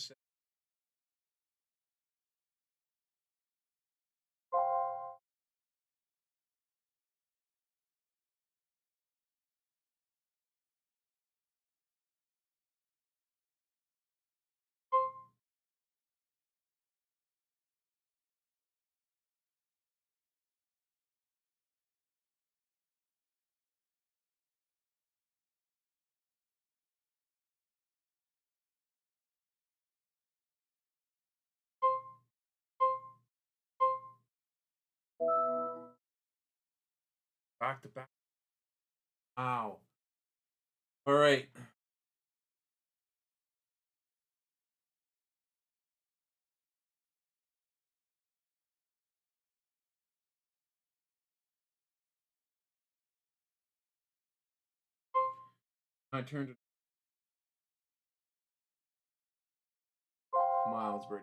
Back to back. Wow. All right. My turn to Miles Bridge.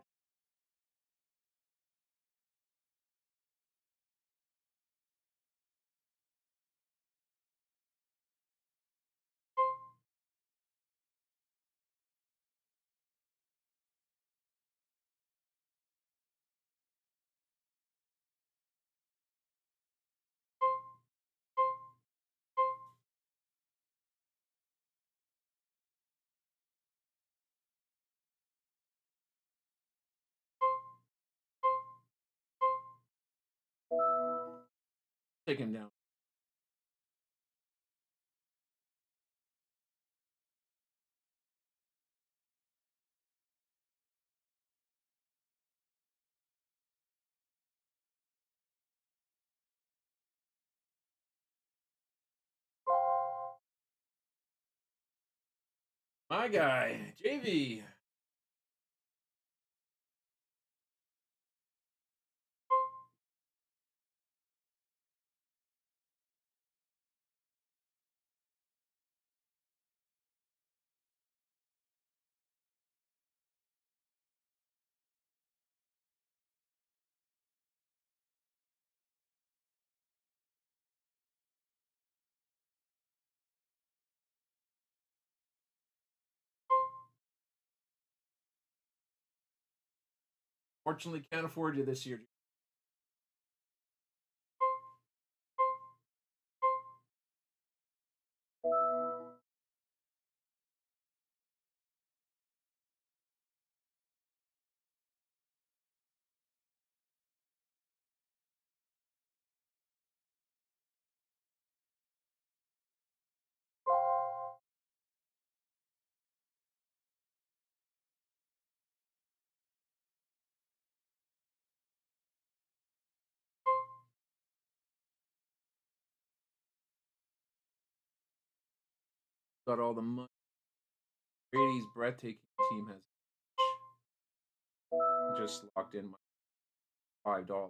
Take him down. My guy, JV. Fortunately, can't afford you this year. Got all the money. Brady's breathtaking team has just locked in my $5.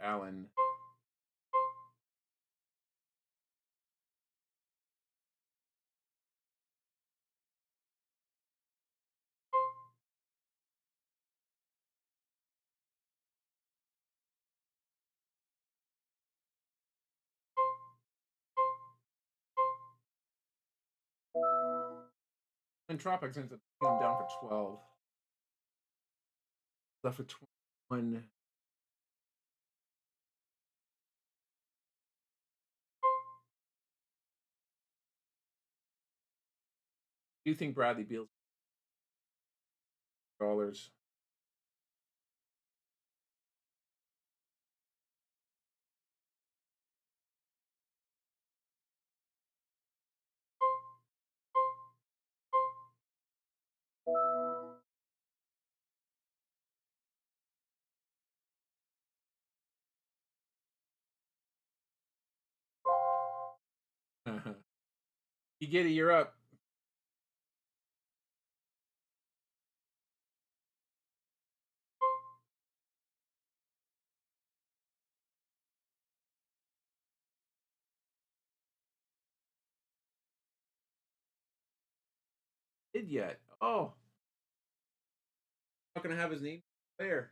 Allen. And Tropics ends up taking him down for 12. Left for 21. Do you think Bradley Beal's dollars? You get it, you're up. Did yet? Oh, not gonna have his name there.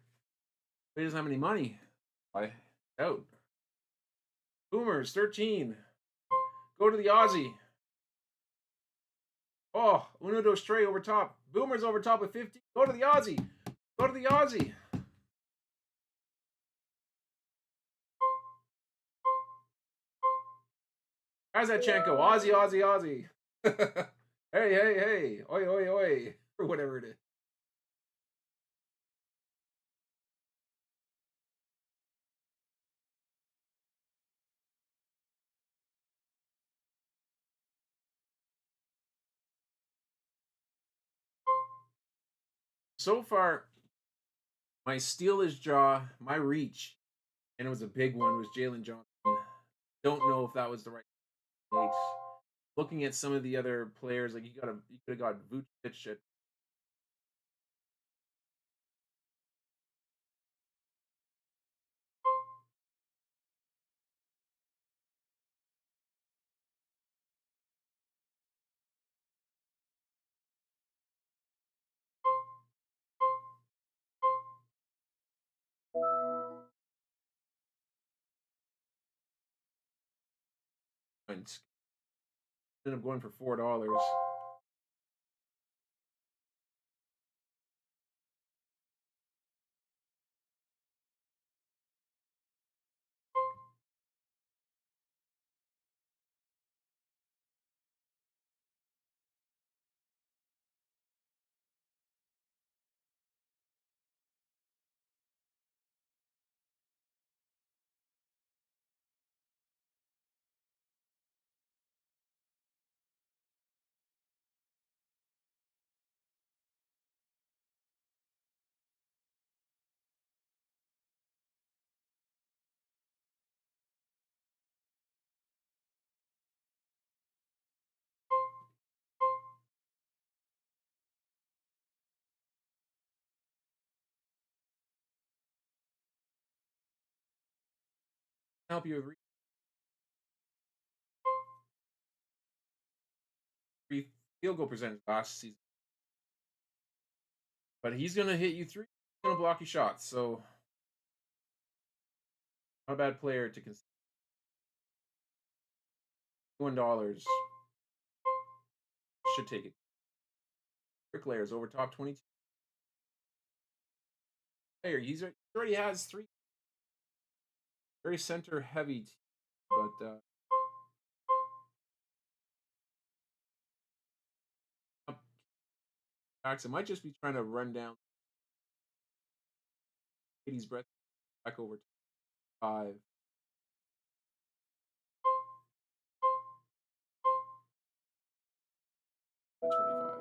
He doesn't have any money. I out. Boomers 13. Go to the Aussie. Oh, uno dos tres over top. Boomers over top with 50. Go to the Aussie. Go to the Aussie. How's that chant go? Aussie, Aussie, Aussie. Hey, hey, hey. Oi, oi, oi. Or whatever it is. So far, my steal his jaw, my reach, and it was a big one, was Jalen Johnson. Don't know if that was the right case. Looking at some of the other players, like you could have got Vucevic at ended up going for $4. Help you with free field goal percentage last season, but he's gonna hit you three. He's gonna block your shots. So not a bad player to consider. $1 should take it. Bricklayers over top 22 player. He already has three very center heavy, but Jackson might just be trying to run down Katie's breath back over 5 25.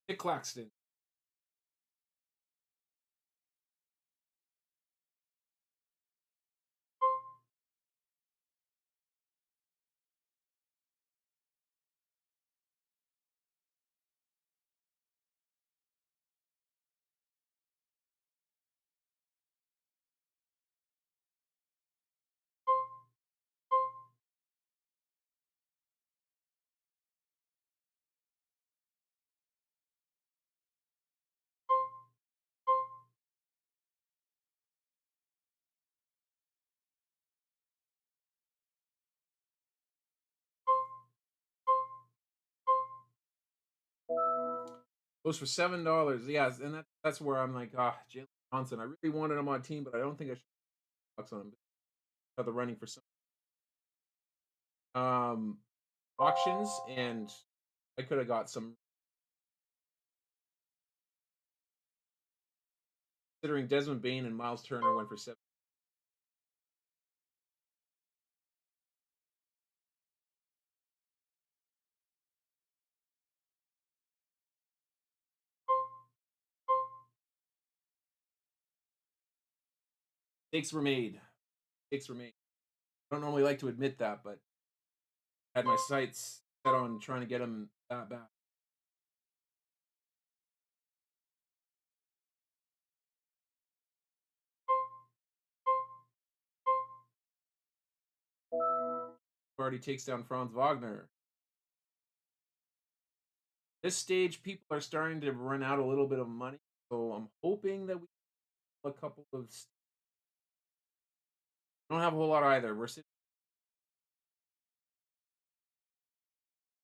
Nick Claxton. Goes for $7. Yes, and that's where I'm like, Jalen Johnson. I really wanted him on team, but I don't think I should bucks on him. Got the running for some auctions, and I could have got some. Considering Desmond Bain and Miles Turner went for 7. Mistakes were made. Mistakes were made. I don't normally like to admit that, but I had my sights set on trying to get him that back. Already takes down Franz Wagner. This stage, people are starting to run out a little bit of money, so I'm hoping that we have a couple of. I don't have a whole lot either. We're sitting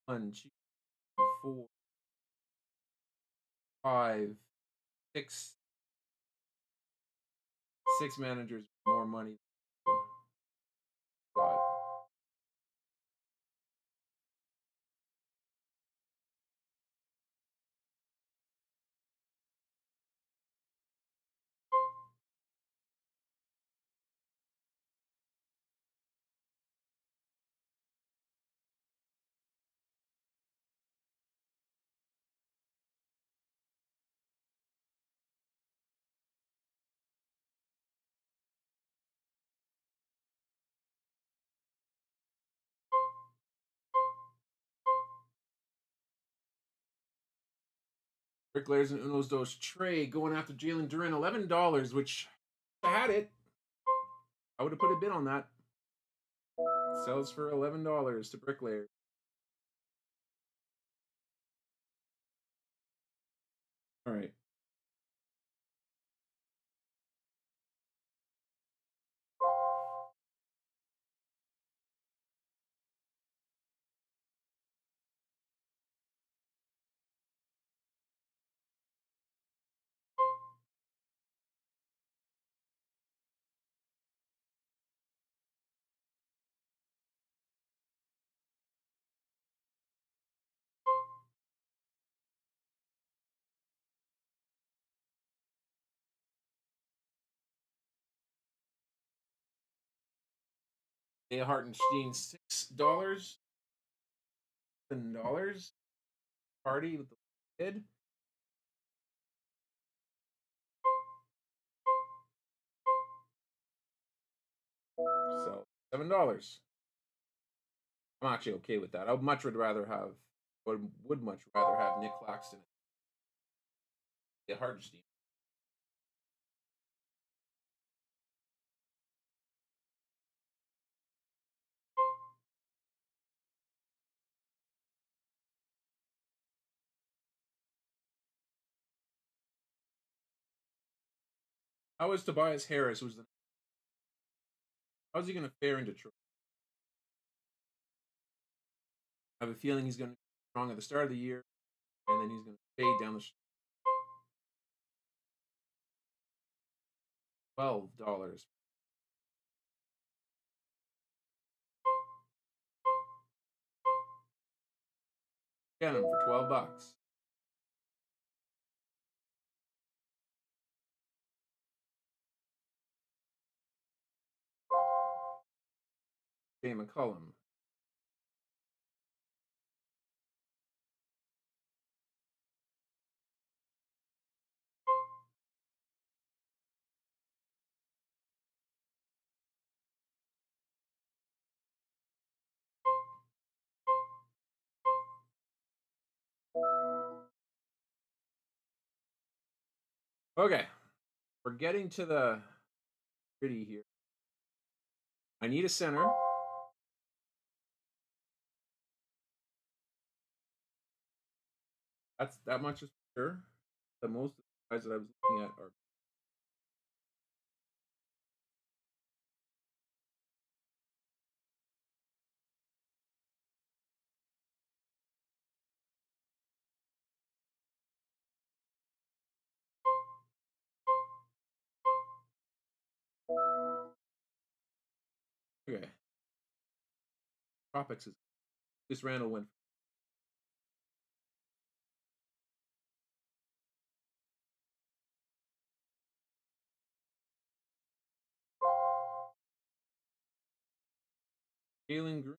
4, 5, 6, 6 managers with more money. God. Bricklayers and Unos Dos Trey going after Jalen Duran, $11, which if I had it, I would have put a bid on that. Sells for $11 to Bricklayers. All right. A Hartenstein, $6. $7. Party with the bid. So $7. I'm actually okay with that. I would much rather have Nick Claxton and Hardenstein. How is Tobias Harris? How's he going to fare in Detroit? I have a feeling he's going to be strong at the start of the year, and then he's going to fade down the $12. Get him for $12. Jay McCullum. Okay, we're getting to the gritty here. I need a center. That's that much is for sure. The most of the guys that I was looking at are okay. Tropics is this Randall went Jalen Green.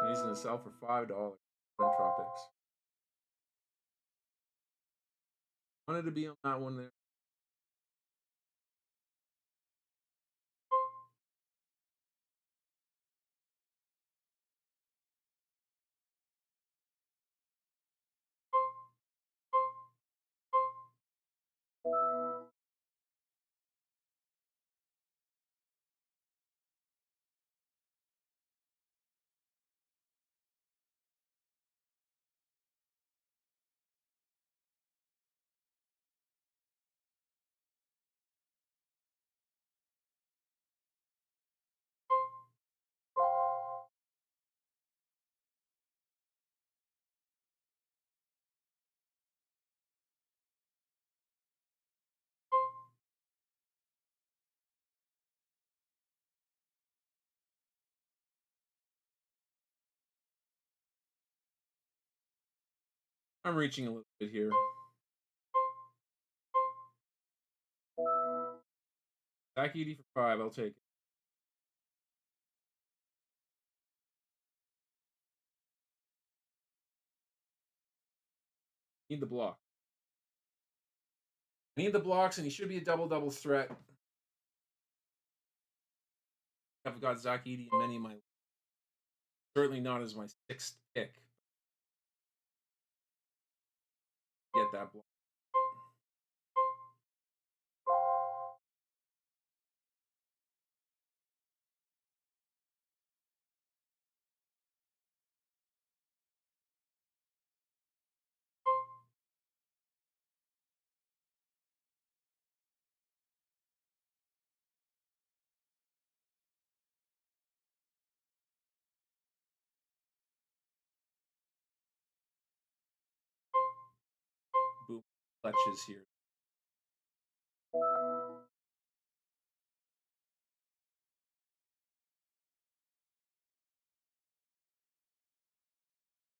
And he's gonna sell for $5 on Tropics. Wanted to be on that one there. I'm reaching a little bit here. Zach Edey for 5, I'll take it. Need the block. I need the blocks, and he should be a double threat. I've got Zach Edey in many of my certainly not as my sixth pick. Get that block. Boom. Clutches here.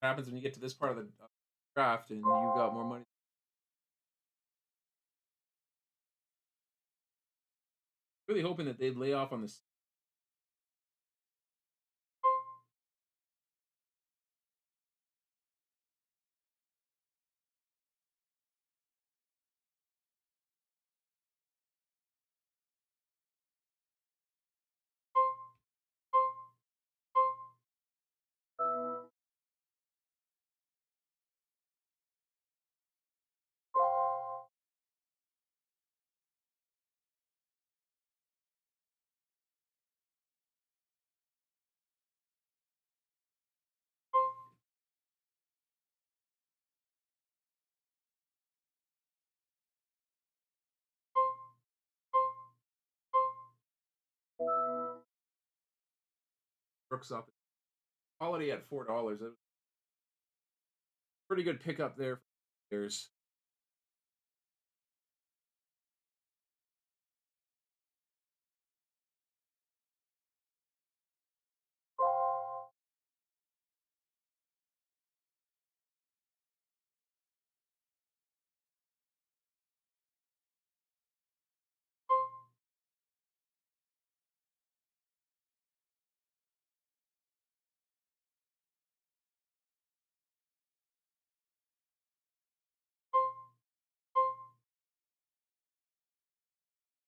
happens when you get to this part of the draft and you got more money. Really hoping that they'd lay off on this. Brooks up quality at $4. Pretty good pickup there. There's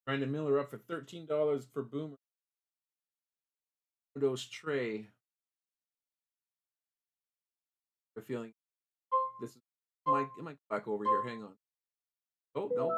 Brandon Miller up for $13 for Boomer. Windows Trey. I'm feeling this is it might go back over here. Hang on. Oh no.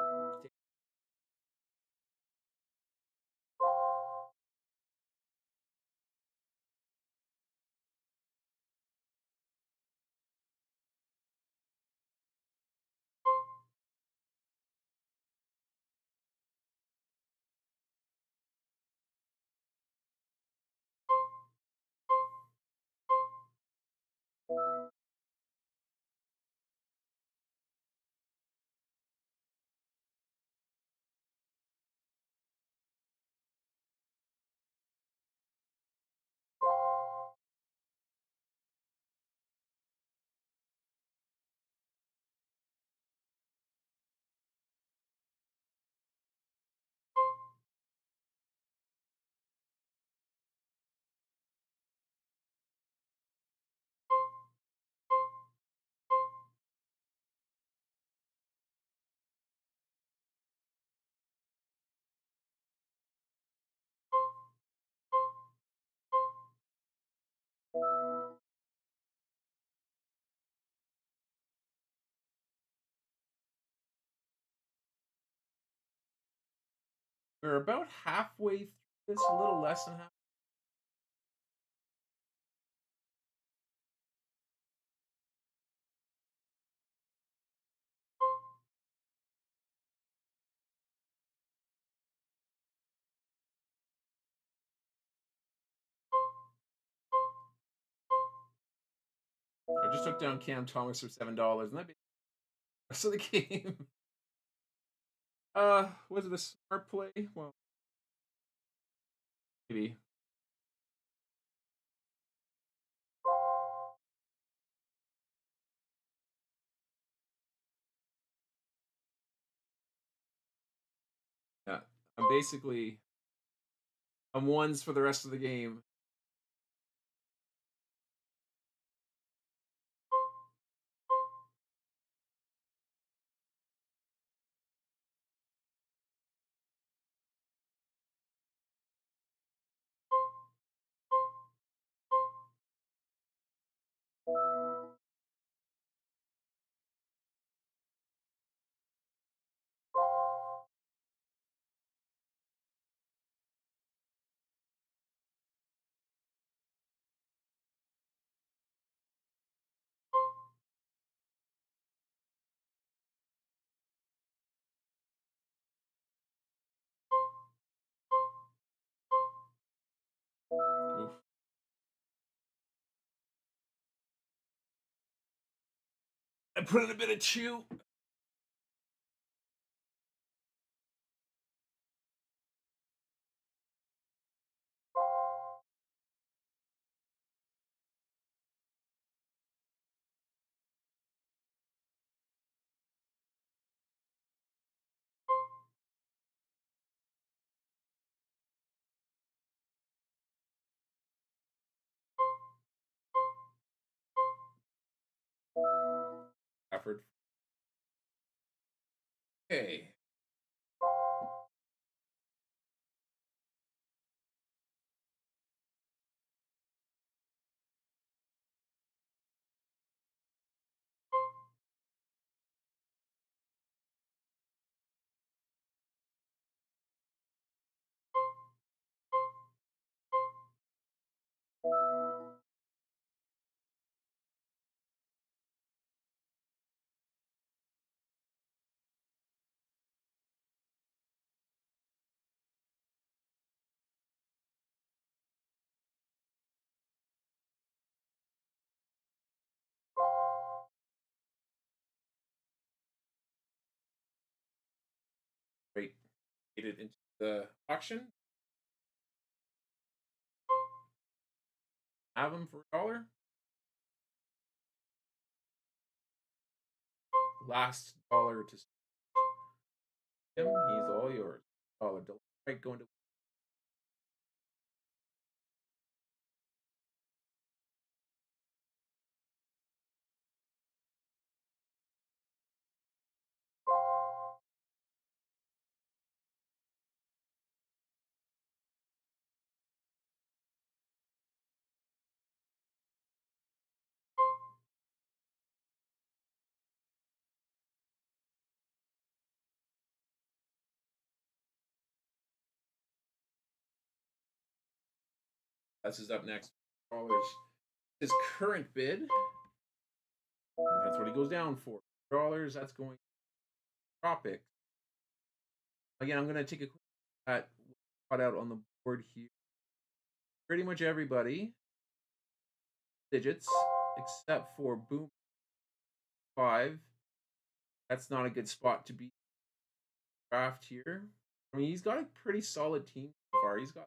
We're about halfway through this, a little less than half. I just took down Cam Thomas for $7, and that'd be the rest of the game. Was it a smart play? Well, maybe. Yeah. I'm ones for the rest of the game. Oof. I put in a bit of chew. Stafford. Okay. Great. Get it into the auction. Have him for $1. Last dollar to him. He's all yours. Dollar. Right, going to. That's his up next. Dollars. His current bid. That's what he goes down for. Dollars. That's going tropic. Again, I'm going to take a quick at cut out on the board here. Pretty much everybody digits except for Boom 5. That's not a good spot to be draft here. I mean, he's got a pretty solid team so far. He's got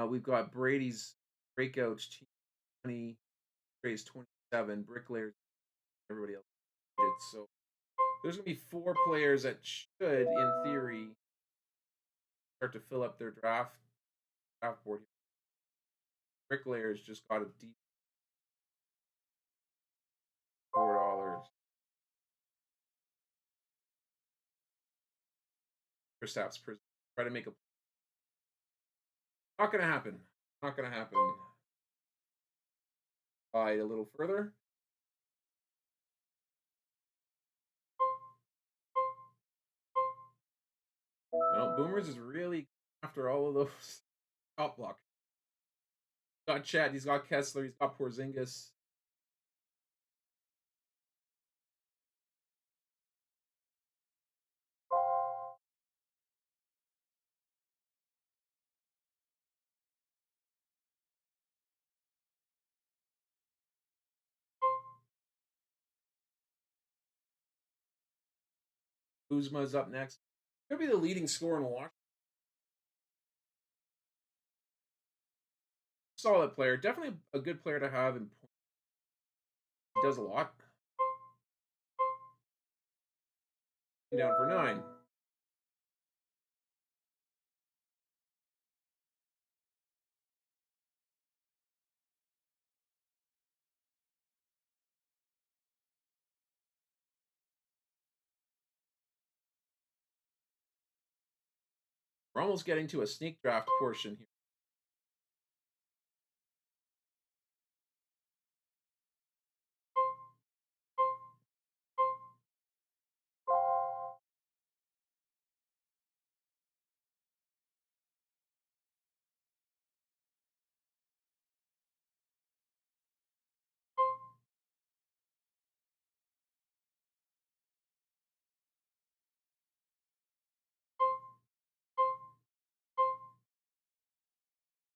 we've got Brady's breakout 20, Brady's 27, Bricklayers, everybody else. So there's gonna be 4 players that should, in theory, start to fill up their draft board. Bricklayers just got a deep $4. Kristaps try to make a. Not gonna happen. Not gonna happen. Slide a little further. No, Boomers is really after all of those top block. He's got Chet, he's got Kessler, he's got Porzingis. Kuzma's up next. Could be the leading scorer in Washington. Solid player. Definitely a good player to have in points. He does a lot. Down for 9. We're almost getting to a sneak draft portion here.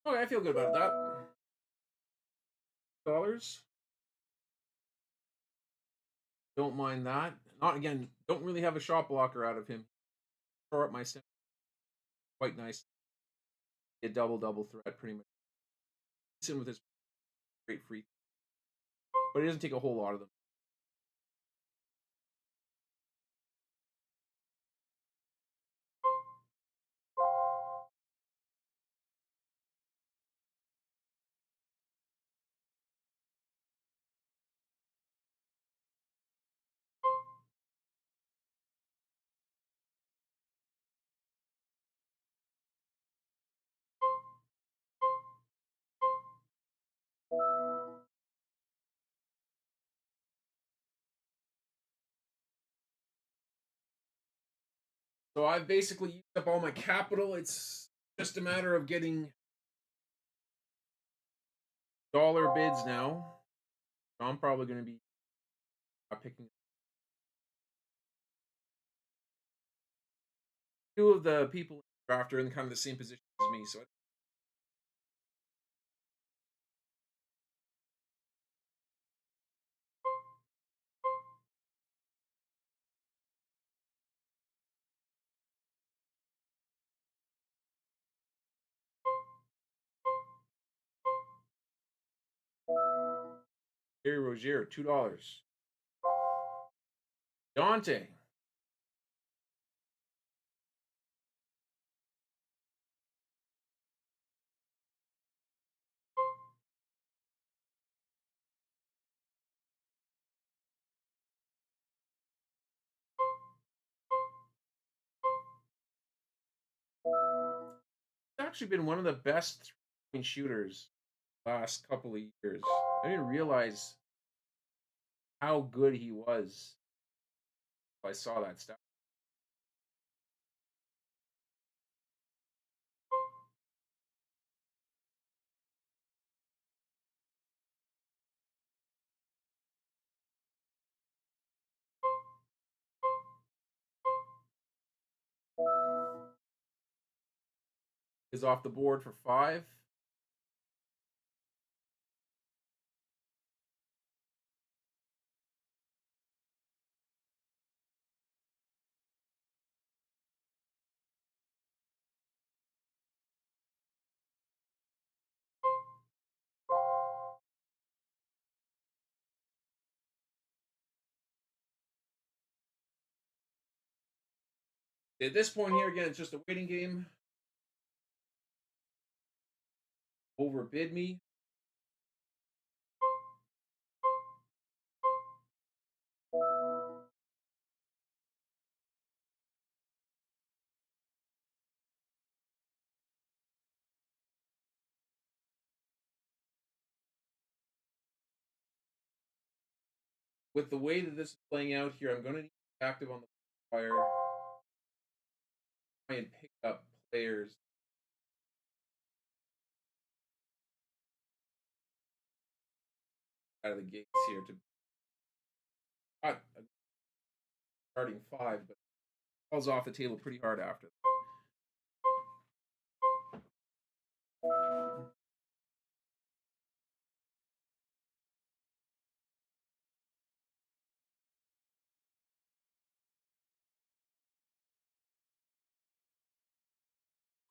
Okay, I feel good about that. Dollars. Don't mind that. Not again. Don't really have a shot blocker out of him. Throw up my stem. Quite nice. A double threat, pretty much. Decent with his great free, but he doesn't take a whole lot of them. So I've basically used up all my capital. It's just a matter of getting dollar bids now. I'm probably going to be picking two of the people in the draft are in kind of the same position as me. So Gary Rozier, $2. Dante, he's actually been one of the best three-point shooters last couple of years. I didn't realize how good he was. I saw that stuff. Is off the board for 5. At this point here, again, it's just a waiting game. Overbid me. With the way that this is playing out here, I'm going to need to be active on the wire. Try and pick up players out of the gates here to not starting 5, but falls off the table pretty hard after.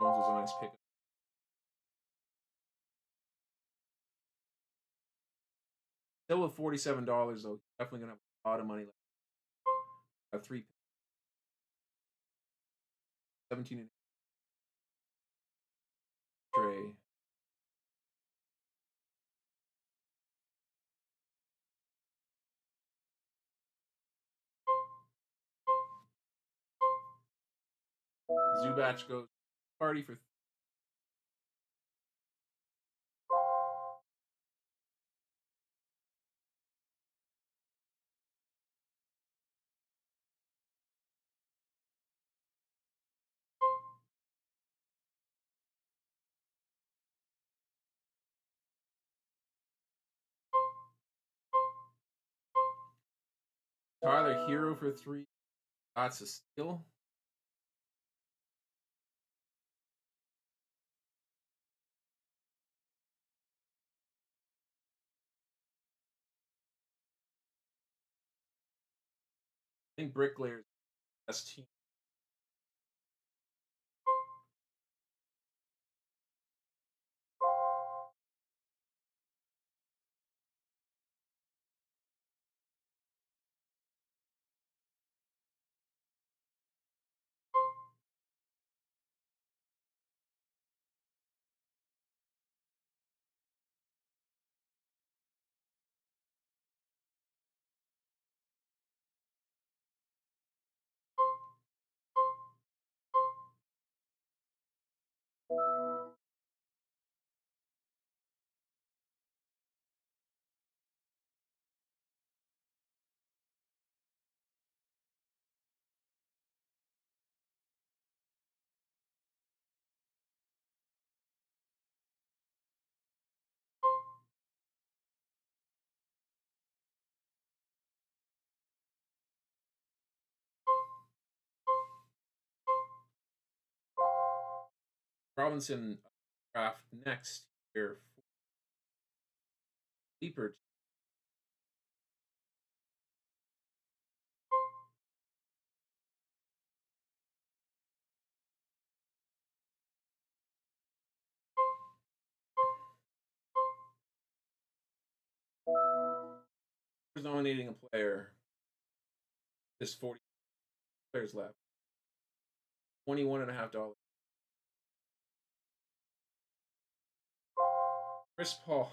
Jones was a nice pick. Still with $47 though, definitely gonna have a lot of money left. A 3 17 and Trey. Zubac goes party for Tyler Hero for 3. That's a steal. I think Bricklayer's the best team. Robinson draft next year for deeper. Nominating a player. There's 40 players left. $21.50. Chris Paul.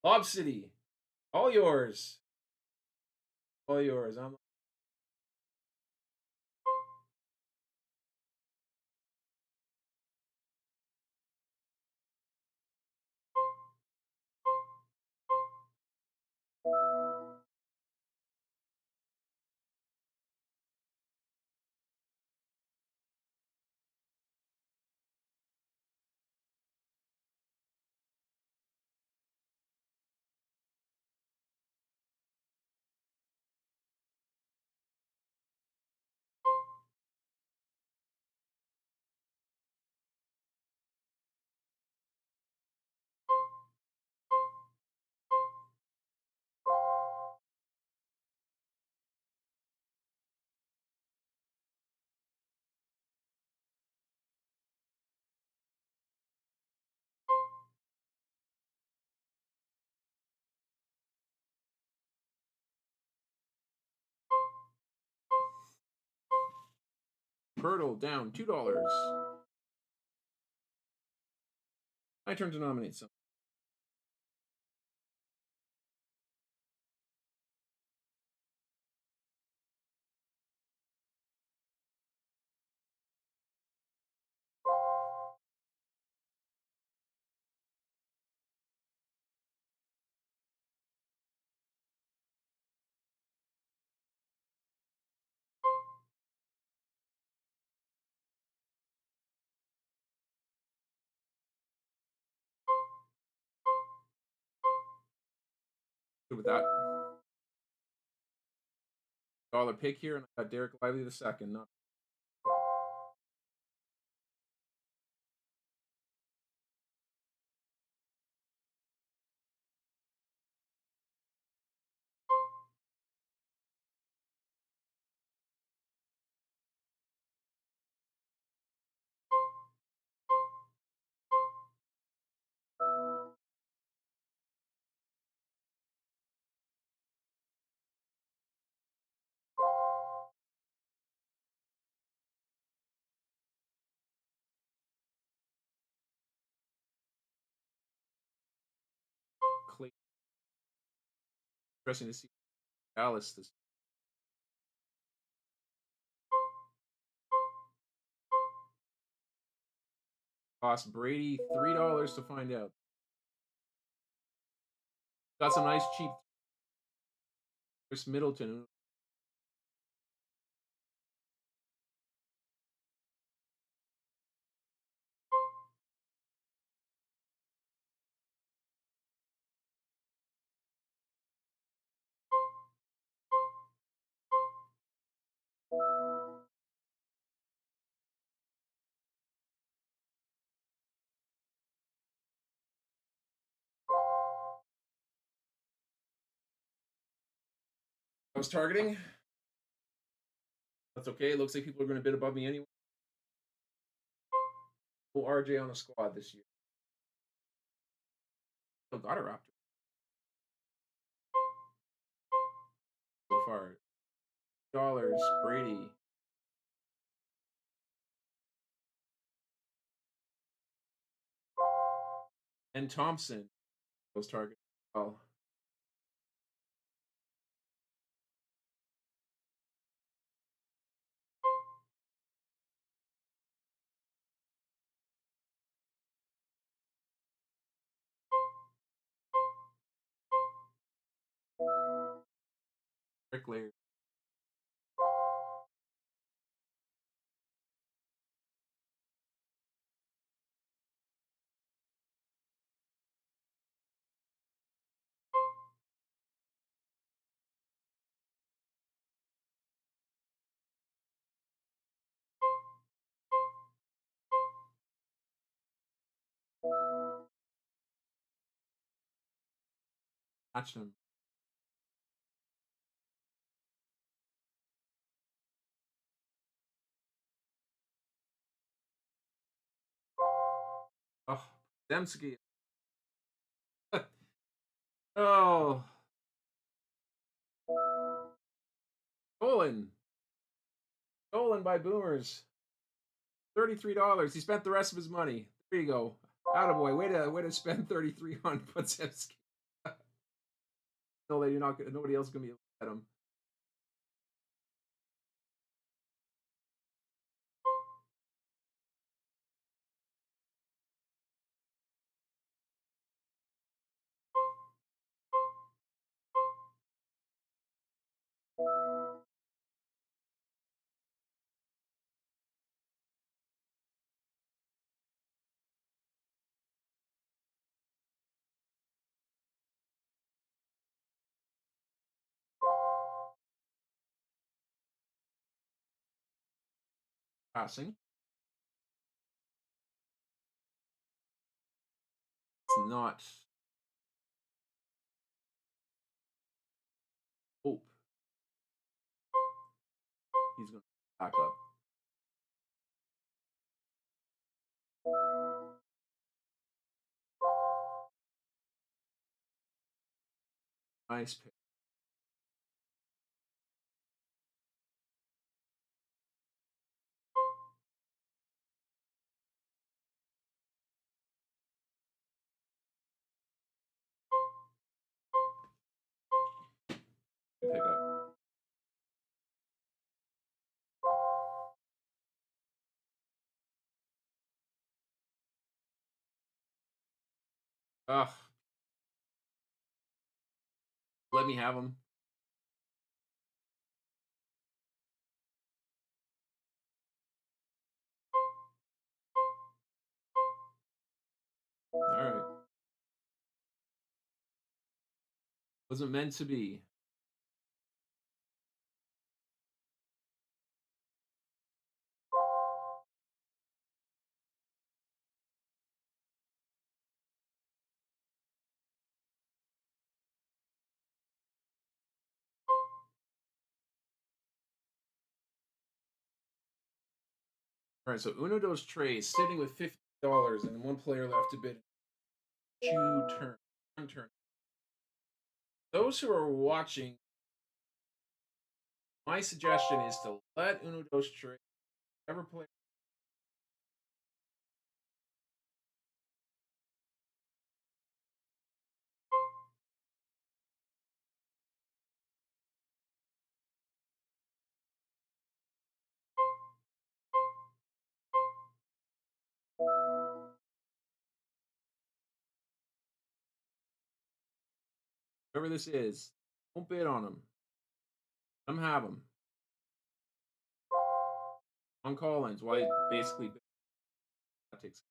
Lob City. All yours. All yours. I'm Pirtle down $2. My turn to nominate some. Good with that. Dollar pick here, and I got Derek Lively the second. Not Clay. Interesting to see Dallas this. Cost Brady $3 to find out. Got some nice cheap. Chris Middleton. I was targeting. That's okay. It looks like people are going to bid above me anyway. Oh, RJ on the squad this year. Still got a Raptor so far. Dollars Brady. And Thompson was targeted. Oh, bricklayer. Watch them. Oh, Demsky. Oh, stolen. Stolen by boomers. $33. He spent the rest of his money. There you go. Attaboy. Way to spend 33 on Podzemski. No, you're not. Nobody else is gonna be able to get him. Passing. It's not hope. He's gonna back up. Nice pick. Good pickup. Ugh. Let me have him. All right. Wasn't meant to be. All right. So Uno dos Tres sitting with $50 and one player left to bid. Two turn. One turn. Those who are watching, my suggestion is to let Uno dos Tres ever play. Whoever this is, don't bid on him. Let him have him. On Collins, why basically that takes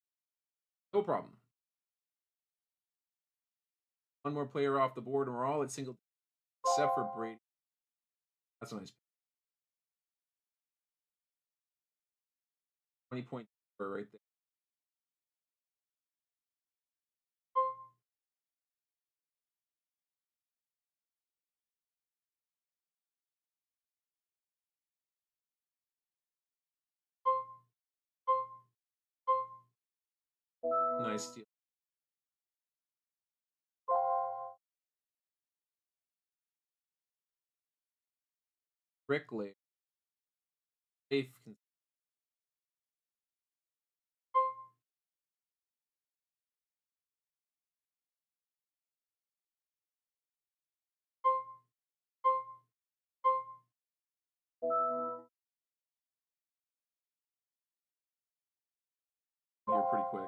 no problem. One more player off the board, and we're all at single, except for Brady. That's a nice 20-point right there. Nice steal. Brickley. Safe. Here pretty quick.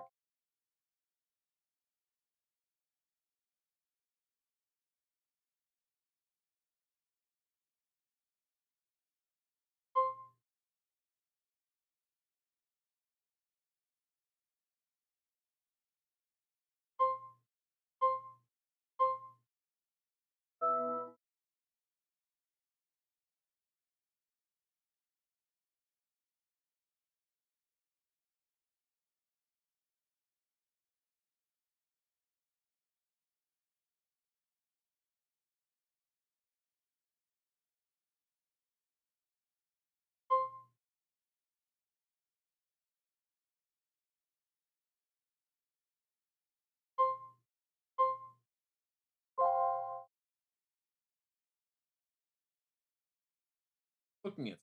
looking at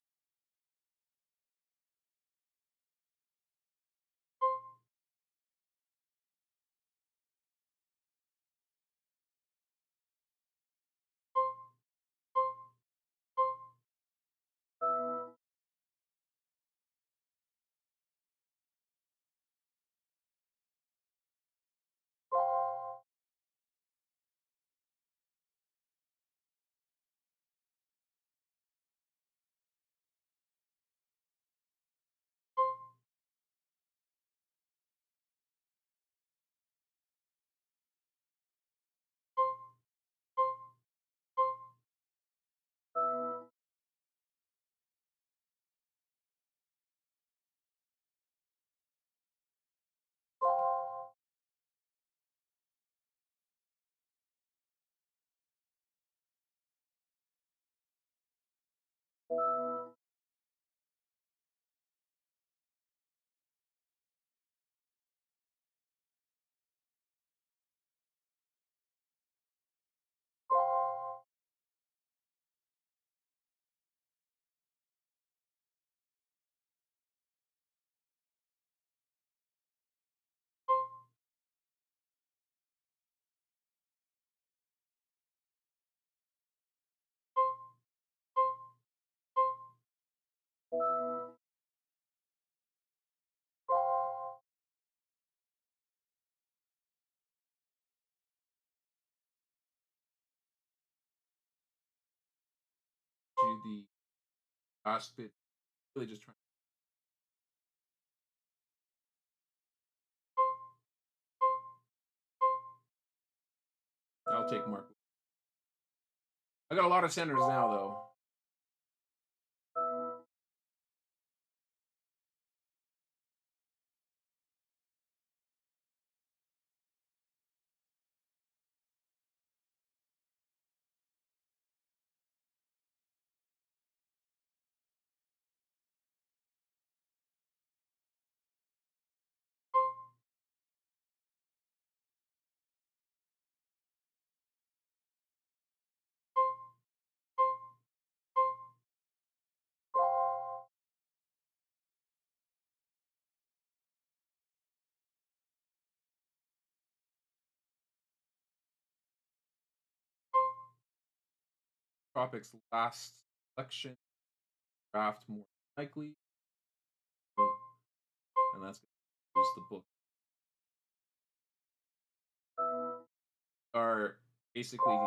to the last bit. Really just trying. I'll take Mark. I got a lot of centers now, though. Tropics last selection draft more likely, and that's going to the book. Are basically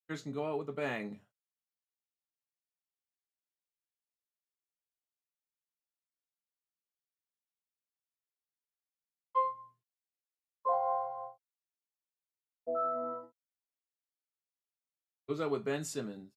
players can go out with a bang. Goes out with Ben Simmons.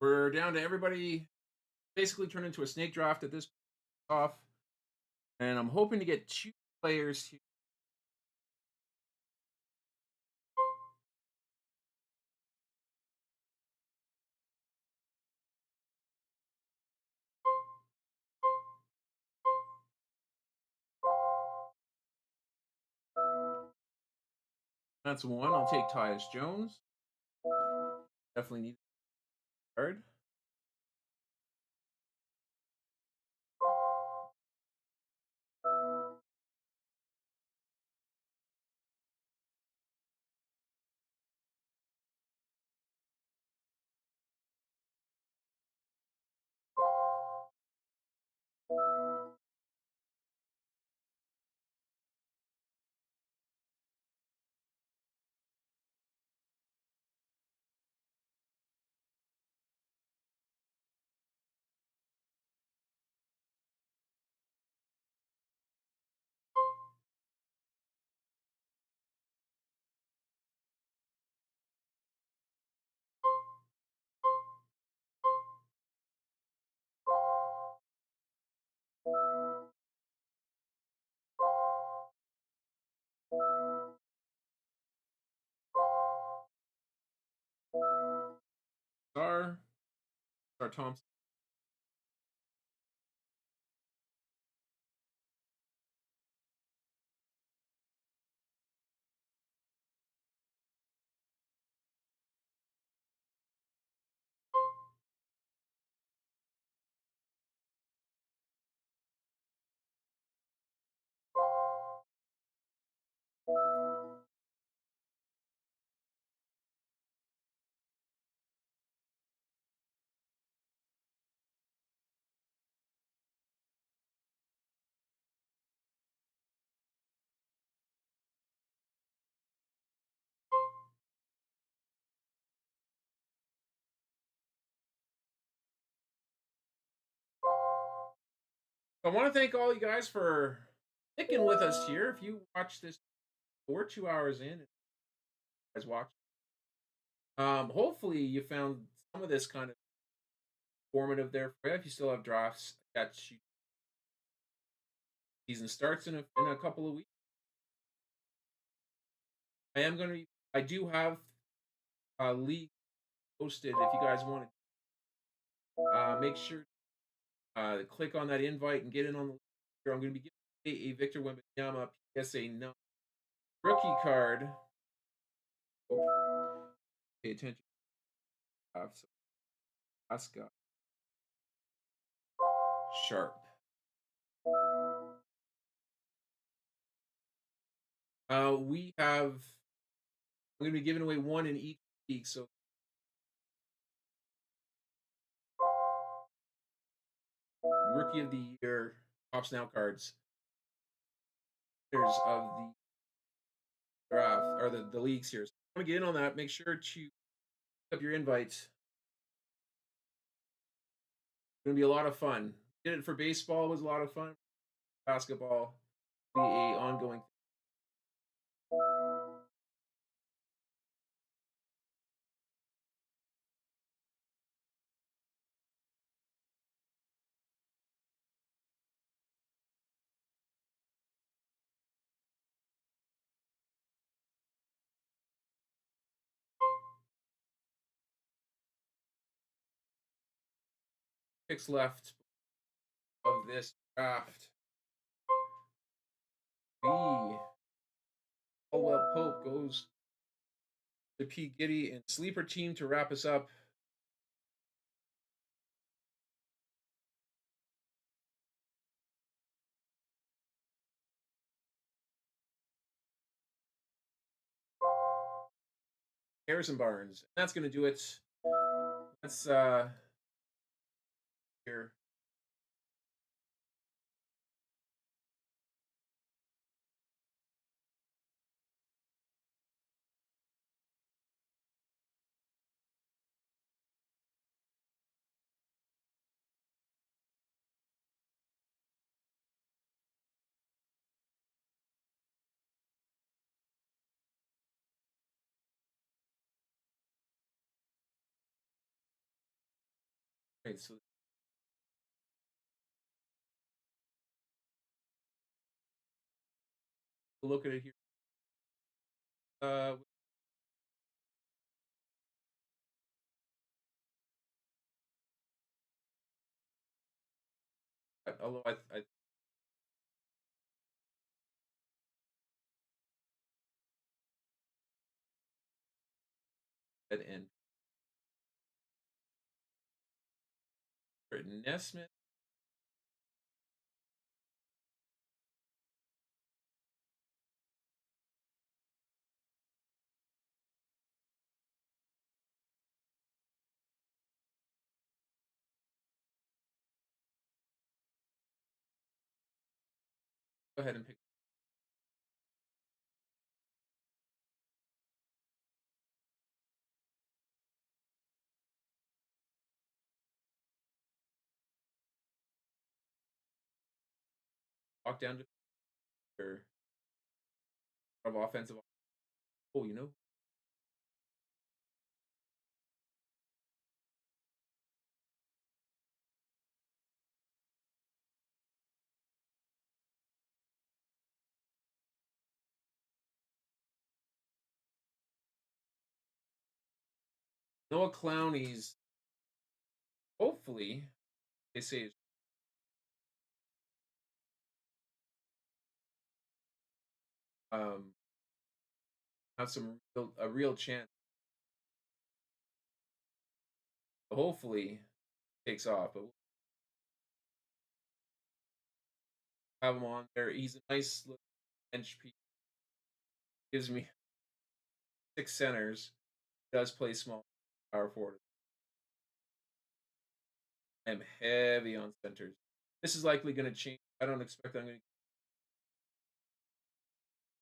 We're down to everybody basically turned into a snake draft at this off, and I'm hoping to get 2 players here. That's one. I'll take Tyus Jones. Definitely need a card. Star Thompson. I want to thank all you guys for sticking with us here. If you watch this, we're 2 hours in. And you guys watch. Hopefully you found some of this kind of formative there for you. If you still have drafts, that season starts in a couple of weeks. I am going to be. I do have a league posted. If you guys want to, make sure click on that invite and get in on the. I'm going to be giving a Victor Wembanyama PSA no rookie card. Oh, pay attention. So Oscar Sharp. We have. I'm going to be giving away one in each league. So rookie of the year, Pops Now cards. Winners of the draft or the leagues here. So if you want to get in on that, make sure to pick up your invites. It's going to be a lot of fun. Did it for baseball, was a lot of fun. Basketball will be a ongoing thing. Picks left of this draft. B. Caldwell Pope goes to P. Giddy and sleeper team to wrap us up. Harrison Barnes. And that's going to do it. That's here. Right, so look at it here. Uh, although I and Nesmith. Go ahead and pick. Walk down to or of offensive. Oh, you know, Noah Clowney's hopefully they say um have a real chance. Hopefully takes off, but we'll have him on there. He's a nice little bench piece. Gives me 6 centers. Does play small power forward. I am heavy on centers. This is likely going to change. I don't expect I'm going to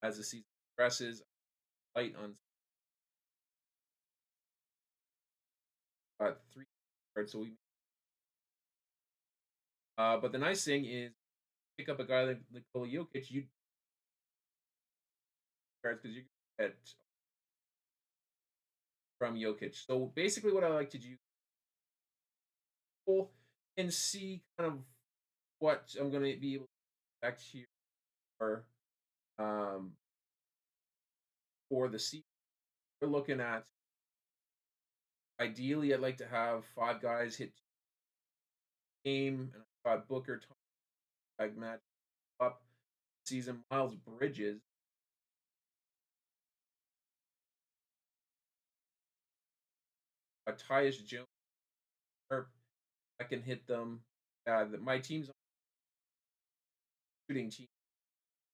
as the season progresses. Light on 3 cards, so we. But the nice thing is, pick up a guy like Nikola Jokic, you cards because you get from Jokic. So basically, what I like to do and see kind of what I'm going to be able to expect here for, um, for the season. We're looking at ideally, I'd like to have 5 guys hit game, and I got Booker, tag match up season. Miles Bridges, Tyus Jones, I can hit them. My team's shooting team,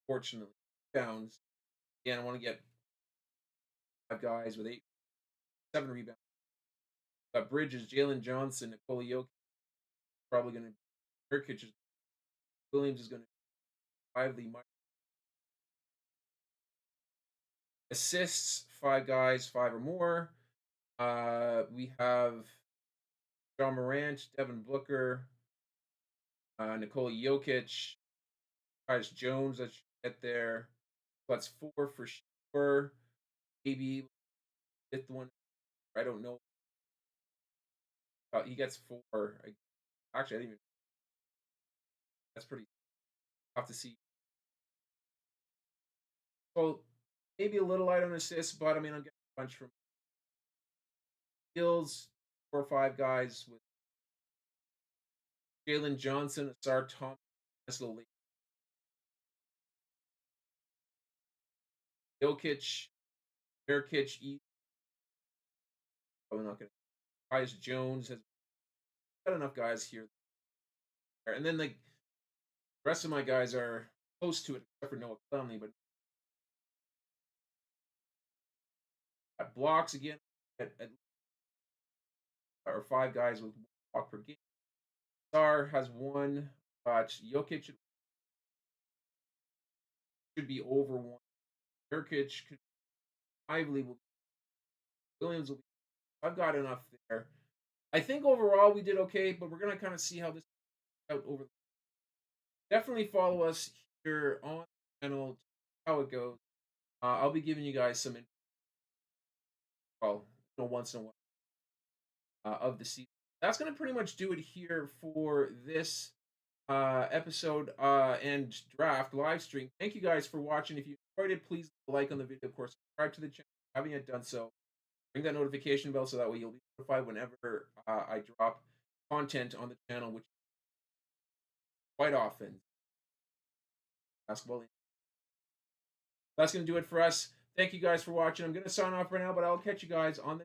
fortunately, rebounds. Again, I want to get 5 guys with 7 rebounds. Got Bridges, Jalen Johnson, Nikola Jokic, probably going to. Nurkic is Williams is going to lively. Assists, 5 guys, 5 or more. We have John Morant, Devin Booker, Nikola Jokic, Tyus Jones. That should get there. That's 4 for sure. Maybe 5th one. I don't know. He gets 4. Actually, I didn't even. That's pretty tough to see. So maybe a little light on assists, but I mean, I'm getting a bunch from skills. 4 or 5 guys with Jalen Johnson, Asar Thomas, nice little league. Jokic, Nurkic, probably not going to. Tyus Jones has got enough guys here. And then the rest of my guys are close to it, except for Noah Clowney, but at blocks again, or 5 guys with 1 block per game. Star has 1, but Jokic should be over 1. Nurkic could, I believe, Williams will be. I've got enough there. I think overall we did okay, but we're gonna kind of see how this out over. Definitely follow us here on the channel, how it goes. I'll be giving you guys some well, once in a while of the season. That's gonna pretty much do it here for this episode and draft live stream. Thank you guys for watching. If you enjoyed it, please like on the video. Of course, subscribe to the channel. If you haven't yet done so, ring that notification bell so that way you'll be notified whenever I drop content on the channel, which quite often basketball. That's going to do it for us. Thank you guys for watching. I'm going to sign off right now, but I'll catch you guys on the